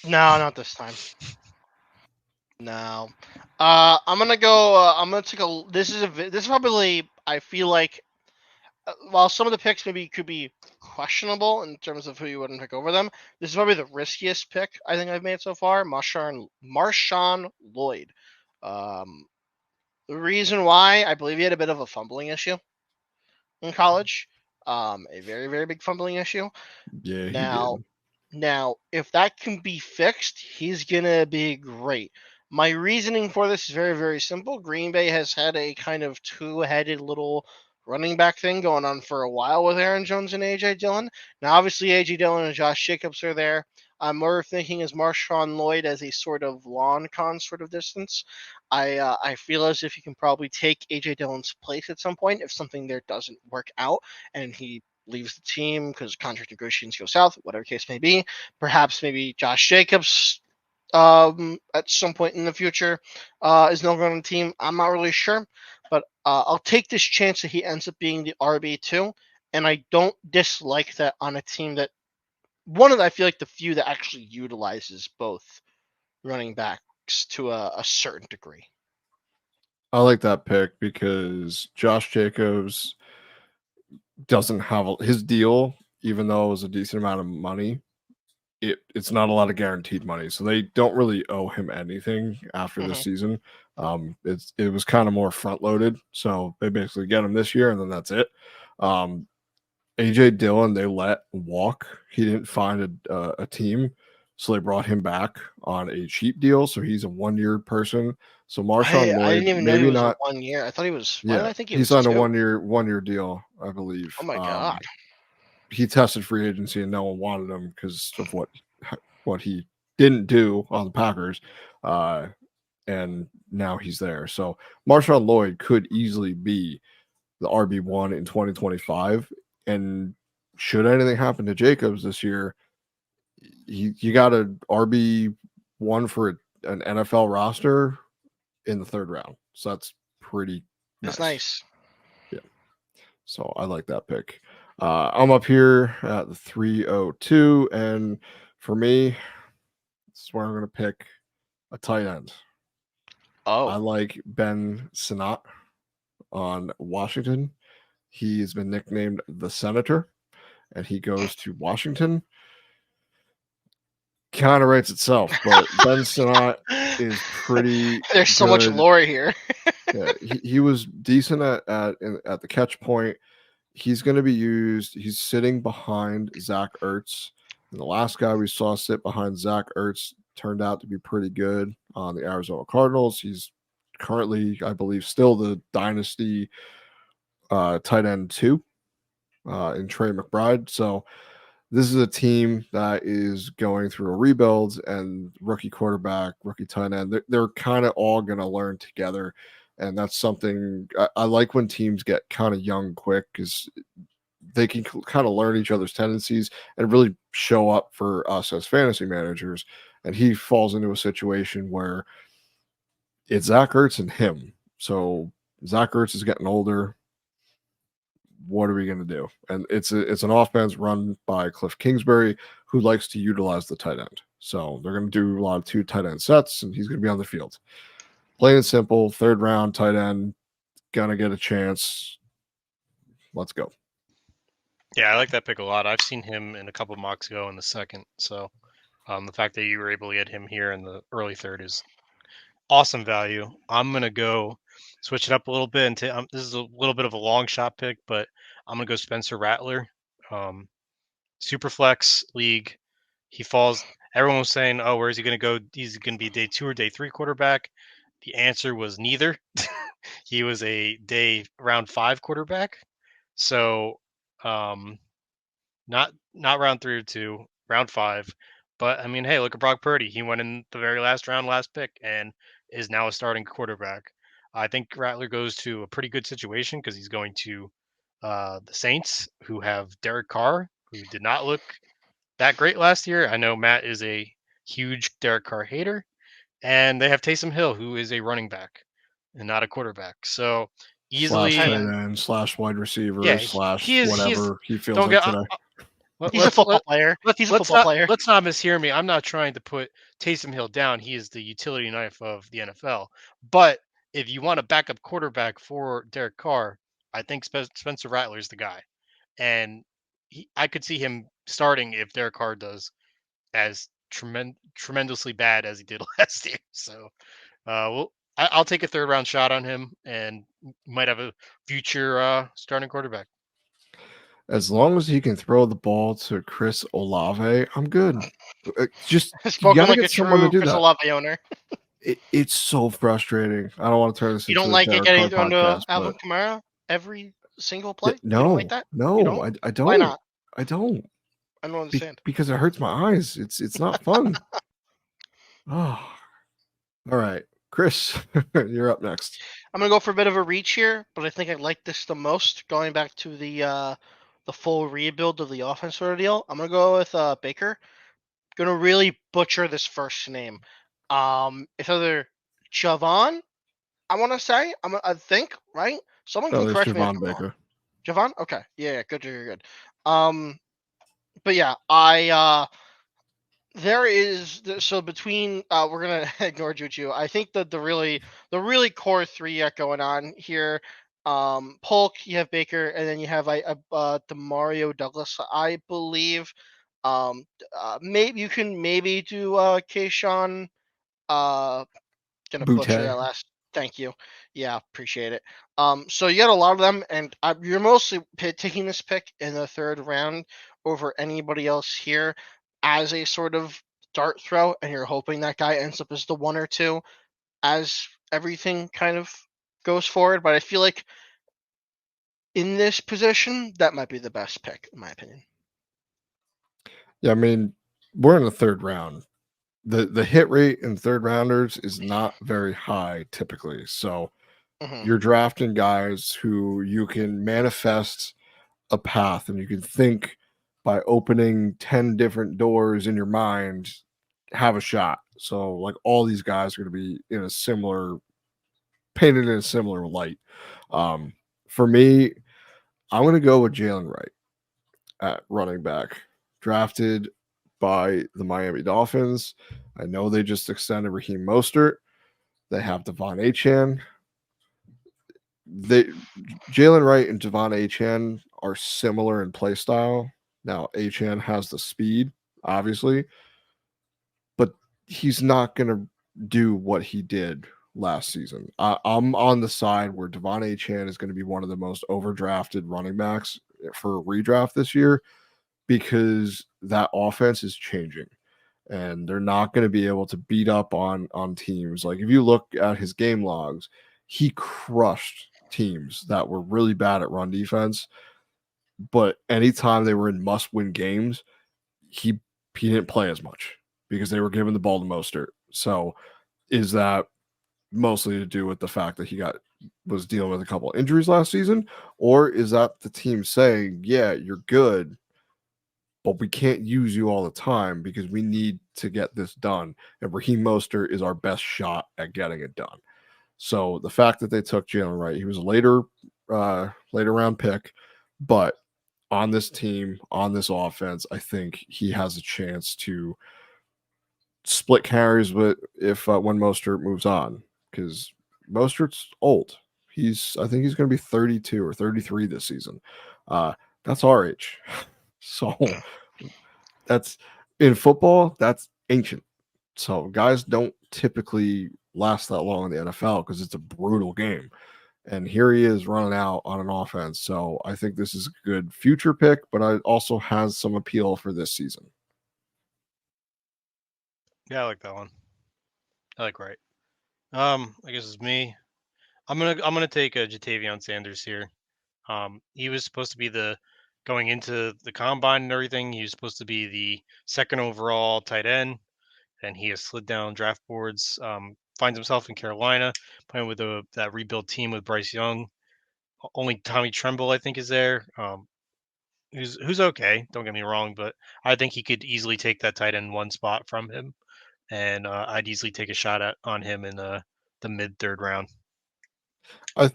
No, not this time. No. I'm gonna go. I'm gonna take a. This is probably. I feel like while some of the picks maybe could be questionable in terms of who you wouldn't pick over them, this is probably the riskiest pick I think I've made so far. Marshawn Lloyd. Um, the reason why I believe he had a bit of a fumbling issue in college, a very very big fumbling issue. Yeah, he Now, did. if that can be fixed, he's gonna be great. My reasoning for this is very, very simple. Green Bay has had a kind of two-headed little running back thing going on for a while with Aaron Jones and AJ Dillon. Now, obviously, AJ Dillon and Josh Jacobs are there. I'm more thinking as Marshawn Lloyd as a sort of lawn con sort of distance. I feel as if you can probably take AJ Dillon's place at some point if something there doesn't work out and he leaves the team because contract negotiations go south, whatever case may be. Perhaps maybe Josh Jacobs at some point in the future is no longer on the team. I'm not really sure, but I'll take this chance that he ends up being the RB2, and I don't dislike that on a team that I feel like the few that actually utilizes both running backs to a certain degree. I like that pick because Josh Jacobs doesn't have his deal, even though it was a decent amount of money. It's not a lot of guaranteed money, so they don't really owe him anything after this season. It was kind of more front loaded, so they basically get him this year and then that's it. AJ Dillon they let walk. He didn't find a team, so they brought him back on a cheap deal. So he's a 1 year person. So Marshawn I Lloyd didn't even know he maybe was a not. 1 year. I thought he was. Why did Yeah, I think he he was signed a 2? 1 year deal, I believe. Oh my god. He tested free agency and no one wanted him because of what he didn't do on the Packers, and now he's there. So Marshawn Lloyd could easily be the RB1 in 2025. And should anything happen to Jacobs this year, you got a RB1 for an NFL roster in the third round. So that's pretty It's nice. nice. Yeah. So I like that pick. I'm up here at the 302, and for me, this is where I'm going to pick a tight end. I Oh, like Ben Sinnott on Washington. He's been nicknamed the Senator, and he goes to Washington. Kind of writes itself, but Ben Sinnott is pretty there's so much good. lore here. Yeah, he was decent at the catch point. He's going to be used. He's sitting behind Zach Ertz. And the last guy we saw sit behind Zach Ertz turned out to be pretty good on the Arizona Cardinals. He's currently, I believe, still the dynasty tight end 2 in Trey McBride. So this is a team that is going through a rebuild, and rookie quarterback, rookie tight end, they're kind of all going to learn together. And that's something I like when teams get kind of young quick, because they can kind of learn each other's tendencies and really show up for us as fantasy managers. And he falls into a situation where it's Zach Ertz and him. So Zach Ertz is getting older. What are we going to do? And it's an offense run by Cliff Kingsbury, who likes to utilize the tight end. So they're going to do a lot of 2 tight end sets, and he's going to be on the field. Plain and simple, third round tight end, gonna get a chance. Let's go. Yeah, I like that pick a lot. I've seen him in a couple mocks ago in the second. So the fact that you were able to get him here in the early third is awesome value. I'm going to go switch it up a little bit. And this is a little bit of a long shot pick, but I'm going to go Spencer Rattler. Superflex league. He falls. Everyone was saying, oh, where is he going to go? He's going to be day 2 or day 3 quarterback. The answer was neither. He was a round 5 quarterback. So, not round 3 or 2, round 5. But I mean, hey, look at Brock Purdy. He went in the very last round, last pick, and is now a starting quarterback. I think Rattler goes to a pretty good situation because he's going to the Saints, who have Derek Carr, who did not look that great last year. I know Matt is a huge Derek Carr hater, and they have Taysom Hill, who is a running back and not a quarterback. So Slash tight easily, end, slash wide receiver, yeah, slash he is. whatever he feels Don't like get. today. He's a football player. He's a football player. Let's not mishear me. I'm not trying to put Taysom Hill down. He is the utility knife of the NFL. But if you want a backup quarterback for Derek Carr, I think Spencer Rattler's the guy, and I could see him starting if Derek Carr does as tremendously bad as he did last year. So, I'll take a third round shot on him, and might have a future starting quarterback. As long as he can throw the ball to Chris Olave, I'm good. Just you Spoken got to like get a someone to true do Chris that. Olave owner. It's so frustrating. I don't want to turn this You don't into a like it Derek getting Carr thrown to podcast, Alvin but Kamara every single play? You don't like no, that? You no, don't? I Why don't. not? I don't. I don't understand. Because it hurts my eyes. It's not fun. Oh, all right, Chris, you're up next. I'm gonna go for a bit of a reach here, but I think I like this the most. Going back to the full rebuild of the offense sort of deal, I'm gonna go with Baker. Gonna really butcher this first name. It's either Javon. I want to say. I think right. Someone Oh, can there's correct me if Javon I'm wrong. Baker. Javon. Okay. Yeah. Good. Good. Good. But yeah, I there is so between we're gonna ignore Juju. I think that the really core three going on here. Polk, you have Baker, and then you have Demario Douglas, I believe. Maybe you can maybe do Kayshawn. Uh, gonna butcher Butte. that last. Thank you. Yeah, appreciate it. So you got a lot of them, and you're mostly taking this pick in the third round over anybody else here as a sort of dart throw, and you're hoping that guy ends up as the one or two as everything kind of goes forward. But I feel like in this position, that might be the best pick, in my opinion. Yeah, I mean, we're in the third round. The hit rate in third rounders is not very high typically. So Hmm. you're drafting guys who you can manifest a path and you can think by opening 10 different doors in your mind, have a shot. So like all these guys are going to be in a similar painted in a similar light. For me, I'm going to go with Jalen Wright at running back, drafted by the Miami Dolphins. I know they just extended Raheem Mostert. They have Devon Achane. They Jalen Wright and Devon Achane are similar in play style. Now Achane has the speed, obviously, but he's not going to do what he did last season. I'm on the side where Devon Achane is going to be one of the most overdrafted running backs for a redraft this year because that offense is changing and they're not going to be able to beat up on teams. Like if you look at his game logs, he crushed teams that were really bad at run defense, but anytime they were in must-win games, he he didn't play as much because they were giving the ball to Mostert. So is that mostly to do with the fact that he was dealing with a couple of injuries last season, or is that the team saying, "Yeah, you're good, but we can't use you all the time because we need to get this done. And Raheem Mostert is our best shot at getting it done." So the fact that they took Jalen Wright, he was a later round pick, but on this team, on this offense, I think he has a chance to split carries with if when Mostert moves on because Mostert's old. I think he's going to be 32 or 33 this season. That's our age. So that's in football, that's ancient. So guys don't typically last that long in the NFL because it's a brutal game. And here he is running out on an offense. So I think this is a good future pick, but it also has some appeal for this season. Yeah, I like that one. I like Wright. I guess it's me. I'm gonna take a Jatavion Sanders here. He was supposed to be going into the combine and everything. He was supposed to be the second overall tight end, and he has slid down draft boards. Finds himself in Carolina playing with that rebuild team with Bryce Young. Only Tommy Tremble, I think, is there. Who's okay. Don't get me wrong, but I think he could easily take that tight end one spot from him, and I'd easily take a shot on him in the mid third round. I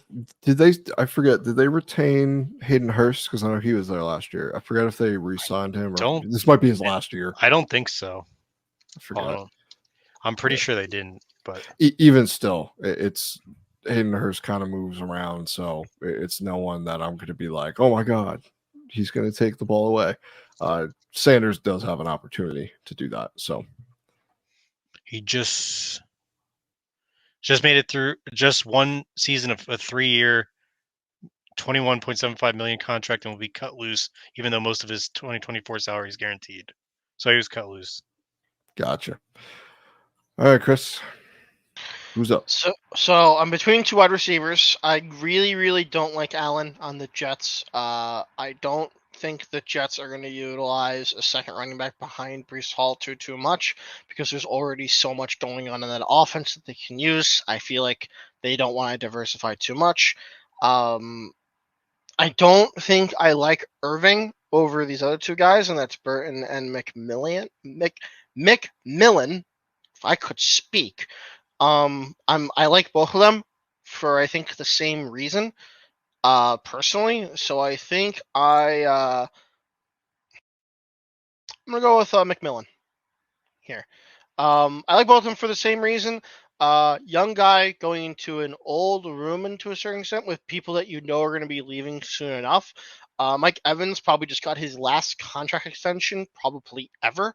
forget, did they retain Hayden Hurst? Because I know he was there last year. I forget if they re-signed him or this might be his last year. I don't think so. I forget. I'm pretty sure they didn't, but Even still, it's Hayden Hurst kind of moves around, so it's no one that I'm going to be like, oh my God, he's going to take the ball away. Sanders does have an opportunity to do that. So he just made it through just one season of a 3-year, $21.75 million contract and will be cut loose, even though most of his 2024 salary is guaranteed. So he was cut loose. gotcha. All right, Chris, who's up? So I'm between two wide receivers. I really don't like Allen on the Jets. I don't think the Jets are going to utilize a second running back behind Breece Hall too much because there's already so much going on in that offense that they can use. I feel like they don't want to diversify too much. I don't think I like Irving over these other two guys, and that's Burton and McMillan. McMillan, if I could speak. I like both of them for I think the same reason. Personally, so I think I'm gonna go with McMillan here. I like both of them for the same reason. Young guy going into an old room into a certain extent with people that you know are going to be leaving soon enough. Mike Evans probably just got his last contract extension, probably ever.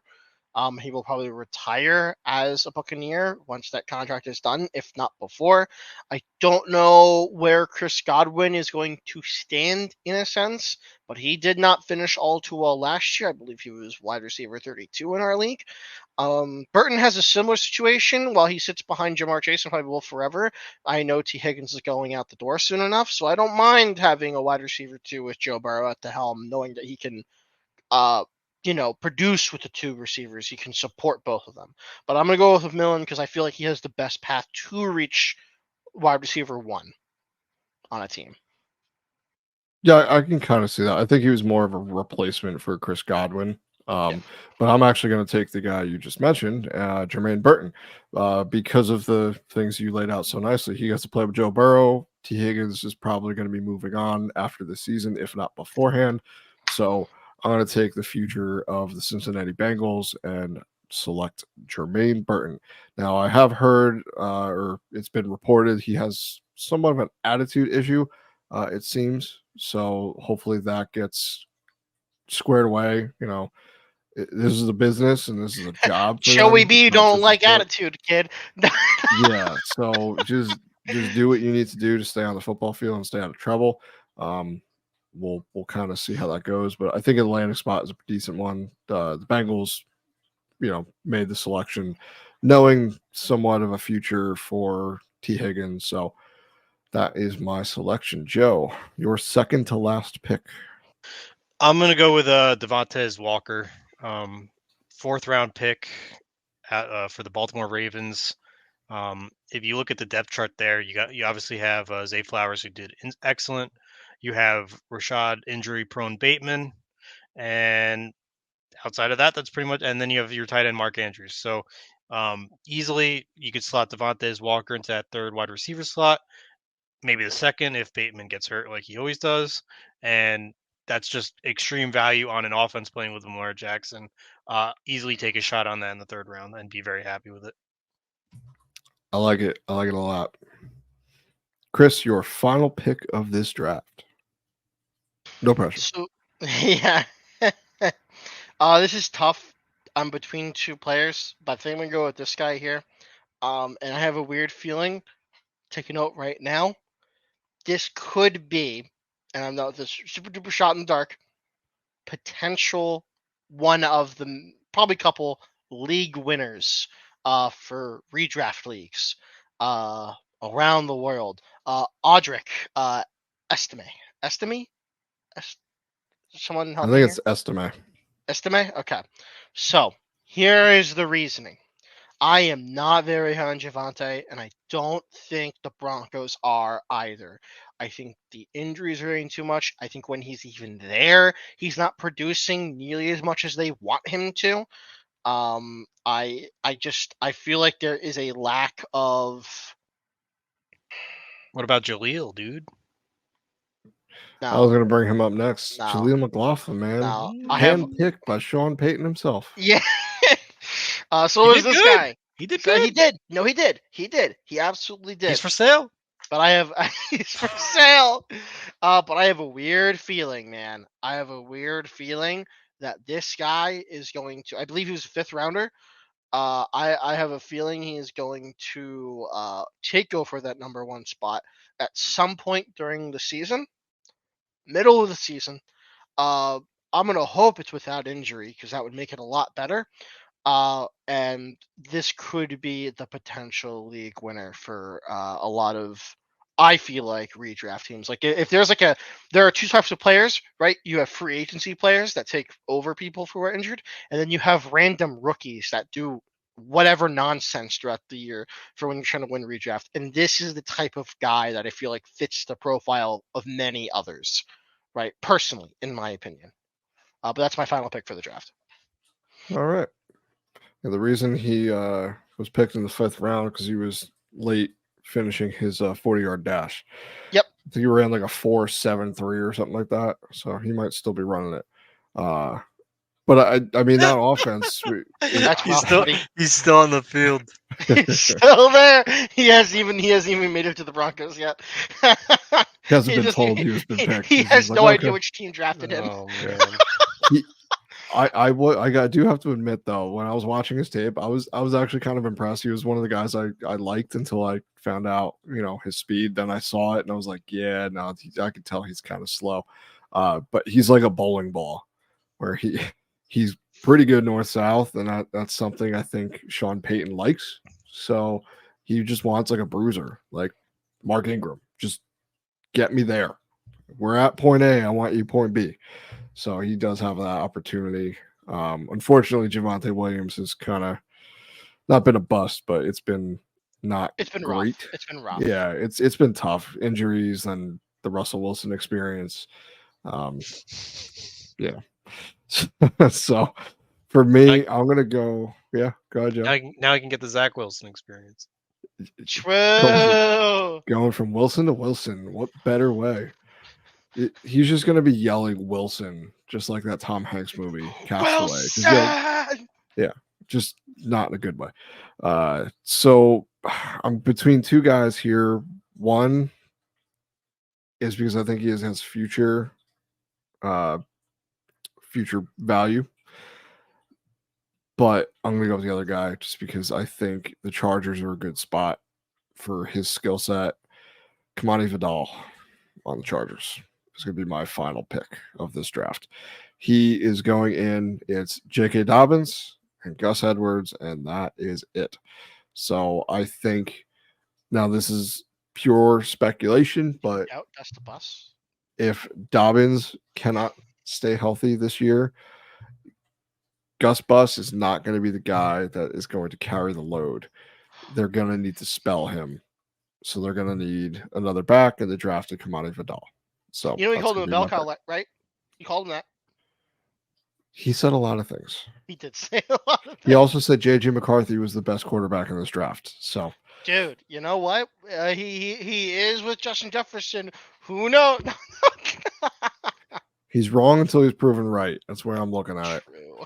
He will probably retire as a Buccaneer once that contract is done, if not before. I don't know where Chris Godwin is going to stand in a sense, but he did not finish all too well last year. I believe he was wide receiver 32 in our league. Burton has a similar situation. While he sits behind Jamar Chase and probably will forever, I know T. Higgins is going out the door soon enough, so I don't mind having a wide receiver 2 with Joe Burrow at the helm, knowing that he can produce with the two receivers. He can support both of them. But I'm going to go with McMillan because I feel like he has the best path to reach wide receiver 1 on a team. Yeah, I can kind of see that. I think he was more of a replacement for Chris Godwin. But I'm actually going to take the guy you just mentioned, Jermaine Burton, because of the things you laid out so nicely. He gets to play with Joe Burrow. T. Higgins is probably going to be moving on after the season, if not beforehand. So I'm going to take the future of the Cincinnati Bengals and select Jermaine Burton. Now, I have heard, or it's been reported, he has somewhat of an attitude issue, it seems. So hopefully that gets squared away. This is a business and this is a job. Joey B don't like attitude, kid. Yeah, so just do what you need to do to stay on the football field and stay out of trouble. We'll kind of see how that goes, but I think the landing spot is a decent one. The Bengals, made the selection knowing somewhat of a future for T. Higgins. So that is my selection. Joe, your second to last pick. I'm going to go with Devontae Walker, 4th round pick for the Baltimore Ravens. If you look at the depth chart there, you obviously have Zay Flowers, who did excellent. You have Rashad injury-prone Bateman, and outside of that, that's pretty much. And then you have your tight end Mark Andrews. So easily you could slot Devontae Walker into that 3rd wide receiver slot, maybe the 2nd if Bateman gets hurt like he always does, and that's just extreme value on an offense playing with Lamar Jackson. Easily take a shot on that in the 3rd round and be very happy with it. I like it. I like it a lot. Chris, your final pick of this draft. No pressure. So, yeah. This is tough. I'm between two players, but I think I'm going to go with this guy here. And I have a weird feeling. Take a note right now. This could be, and I'm not this super duper shot in the dark, potential one of the probably couple league winners for redraft leagues around the world. Audric Estime? Someone help me. I think it's Estime. Estime? Okay. So here is the reasoning. I am not very high on Javonte, and I don't think the Broncos are either. I think the injuries are hurting too much. I think when he's even there, he's not producing nearly as much as they want him to. I feel like there is a lack of. What about Jaleel, dude? No, I was going to bring him up next. No. Jaleel McLaughlin, man. No, I have. Handpicked by Sean Payton himself. Yeah. So is this guy. He did So good. he did. No, he did. He did. He absolutely did. He's for sale. but I have he's for sale. But I have a weird feeling, man. I have a weird feeling that this guy is going to. I believe he was a 5th rounder. I have a feeling he is going to take over that number 1 spot at some point during the season, middle of the season. I'm gonna hope it's without injury because that would make it a lot better. And this could be the potential league winner for a lot of, I feel like, redraft teams. Like if there's like there are 2 types of players, right? You have free agency players that take over people who are injured, and then you have random rookies that do whatever nonsense throughout the year for when you're trying to win redraft. And this is the type of guy that I feel like fits the profile of many others, right? Personally, in my opinion. But that's my final pick for the draft. All right. And the reason he was picked in the 5th round because he was late finishing his 40-yard dash. Yep. I think he ran like a 4.73 or something like that. So he might still be running it. But I mean that offense. That's he's rough, still buddy. he's still on the field. He's still there. He hasn't even made it to the Broncos yet. He hasn't been told he was been picked. He He's has like, no okay. idea which team drafted him. Oh man. I do have to admit though, when I was watching his tape, I was actually kind of impressed. He was one of the guys I liked until I found out, his speed. Then I saw it and I was like, yeah, no, I could tell he's kind of slow. But he's like a bowling ball where he's pretty good north-south, and that's something I think Sean Payton likes. So he just wants like a bruiser, like Mark Ingram. Just get me there. We're at point A. I want you point B. So he does have that opportunity. Unfortunately, Javonte Williams has kind of not been a bust, but it's been not It's been great. rough. It's been rough. Yeah, it's been tough. Injuries and the Russell Wilson experience. Yeah. So for me, I'm gonna go. Yeah, go ahead, Joe. Now I can get the Zach Wilson experience. True. Going from Wilson to Wilson. What better way? He's just gonna be yelling Wilson, just like that Tom Hanks movie, Castaway. Wilson! Yeah, just not in a good way. So I'm between 2 guys here. One is because I think he has future value, but I'm gonna go with the other guy just because I think the Chargers are a good spot for his skill set. Kamani Vidal on the Chargers is going to be my final pick of this draft. He is going in. It's J.K. Dobbins and Gus Edwards, and that is it. So I think now this is pure speculation, but That's the bus. if Dobbins cannot stay healthy this year, Gus Bus is not going to be the guy that is going to carry the load. They're going to need to spell him. So they're going to need another back in the draft to Kamani Vidal. So he called him a bell cow, right? He called him that. He said a lot of things. He did say a lot of things. He also said J.J. McCarthy was the best quarterback in this draft. So, dude, you know what? He is with Justin Jefferson. Who knows? he's wrong until he's proven right. That's where I'm looking at it. True.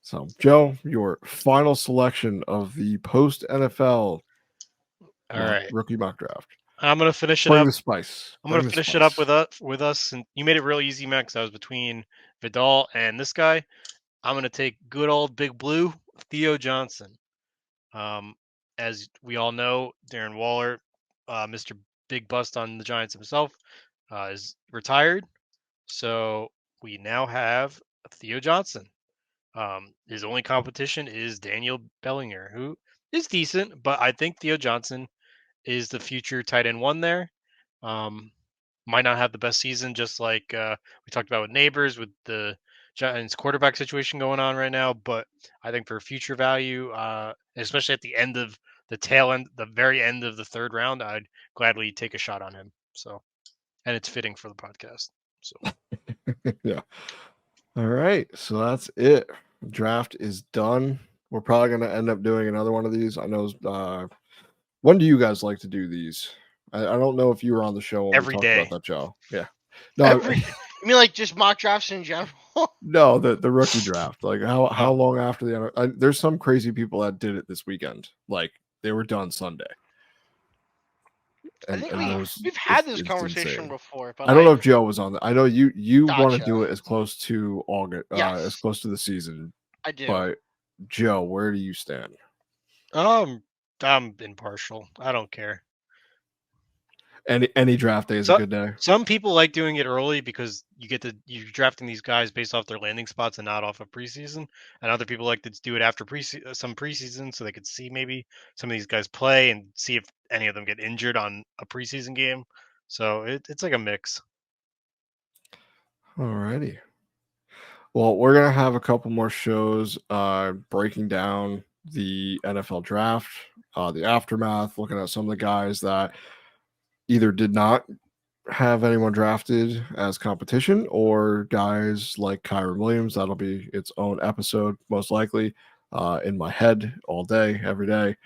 So, Joe, your final selection of the post NFL All right, rookie mock draft. I'm gonna finish it Bring up. the spice. I'm gonna finish it up with us, and you made it real easy, Max. I was between Vidal and this guy. I'm gonna take good old Big Blue, Theo Johnson. As we all know, Darren Waller, Mr. Big Bust on the Giants himself, is retired. So we now have Theo Johnson. His only competition is Daniel Bellinger, who is decent, but I think Theo Johnson is the future tight end 1 there. Might not have the best season, just like we talked about with Neighbors, with the Giants quarterback situation going on right now. But I think for future value, especially at the end of the very end of the 3rd round, I'd gladly take a shot on him. So, and it's fitting for the podcast. So, yeah. All right. So that's it. Draft is done. We're probably going to end up doing another one of these. I know. When do you guys like to do these? I don't know if you were on the show when every we talked day. about that, Joe. Yeah. No, you mean like just mock drafts in general? no, the rookie draft. Like how long after the there's some crazy people that did it this weekend. Like they were done Sunday. I And, think and those, we've had it's this conversation insane. before, but I don't know if Joe was on that. I know you want to Gotcha. do it as close to August, as Yes, close to the season. I do. But Joe, where do you stand? I'm impartial. I don't care. Any draft day is a good day. Some people like doing it early because you're drafting these guys based off their landing spots and not off of preseason. And other people like to do it after some preseason so they could see maybe some of these guys play and see if any of them get injured on a preseason game. So it's like a mix. Alrighty. Well, we're gonna have a couple more shows breaking down the NFL draft, the aftermath, looking at some of the guys that either did not have anyone drafted as competition or guys like Kyron Williams. That'll be its own episode, most likely, in my head all day, every day.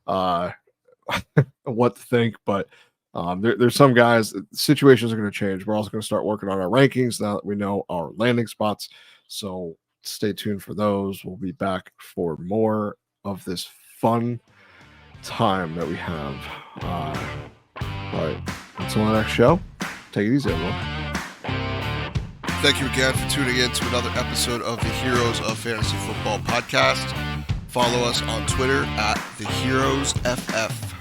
What to think, but there's some guys, situations are going to change. We're also going to start working on our rankings now that we know our landing spots. So stay tuned for those. We'll be back for more of this fun time that we have. But until the next show, take it easy, everyone. Thank you again for tuning in to another episode of the Heroes of Fantasy Football podcast. Follow us on Twitter at the Heroes FF.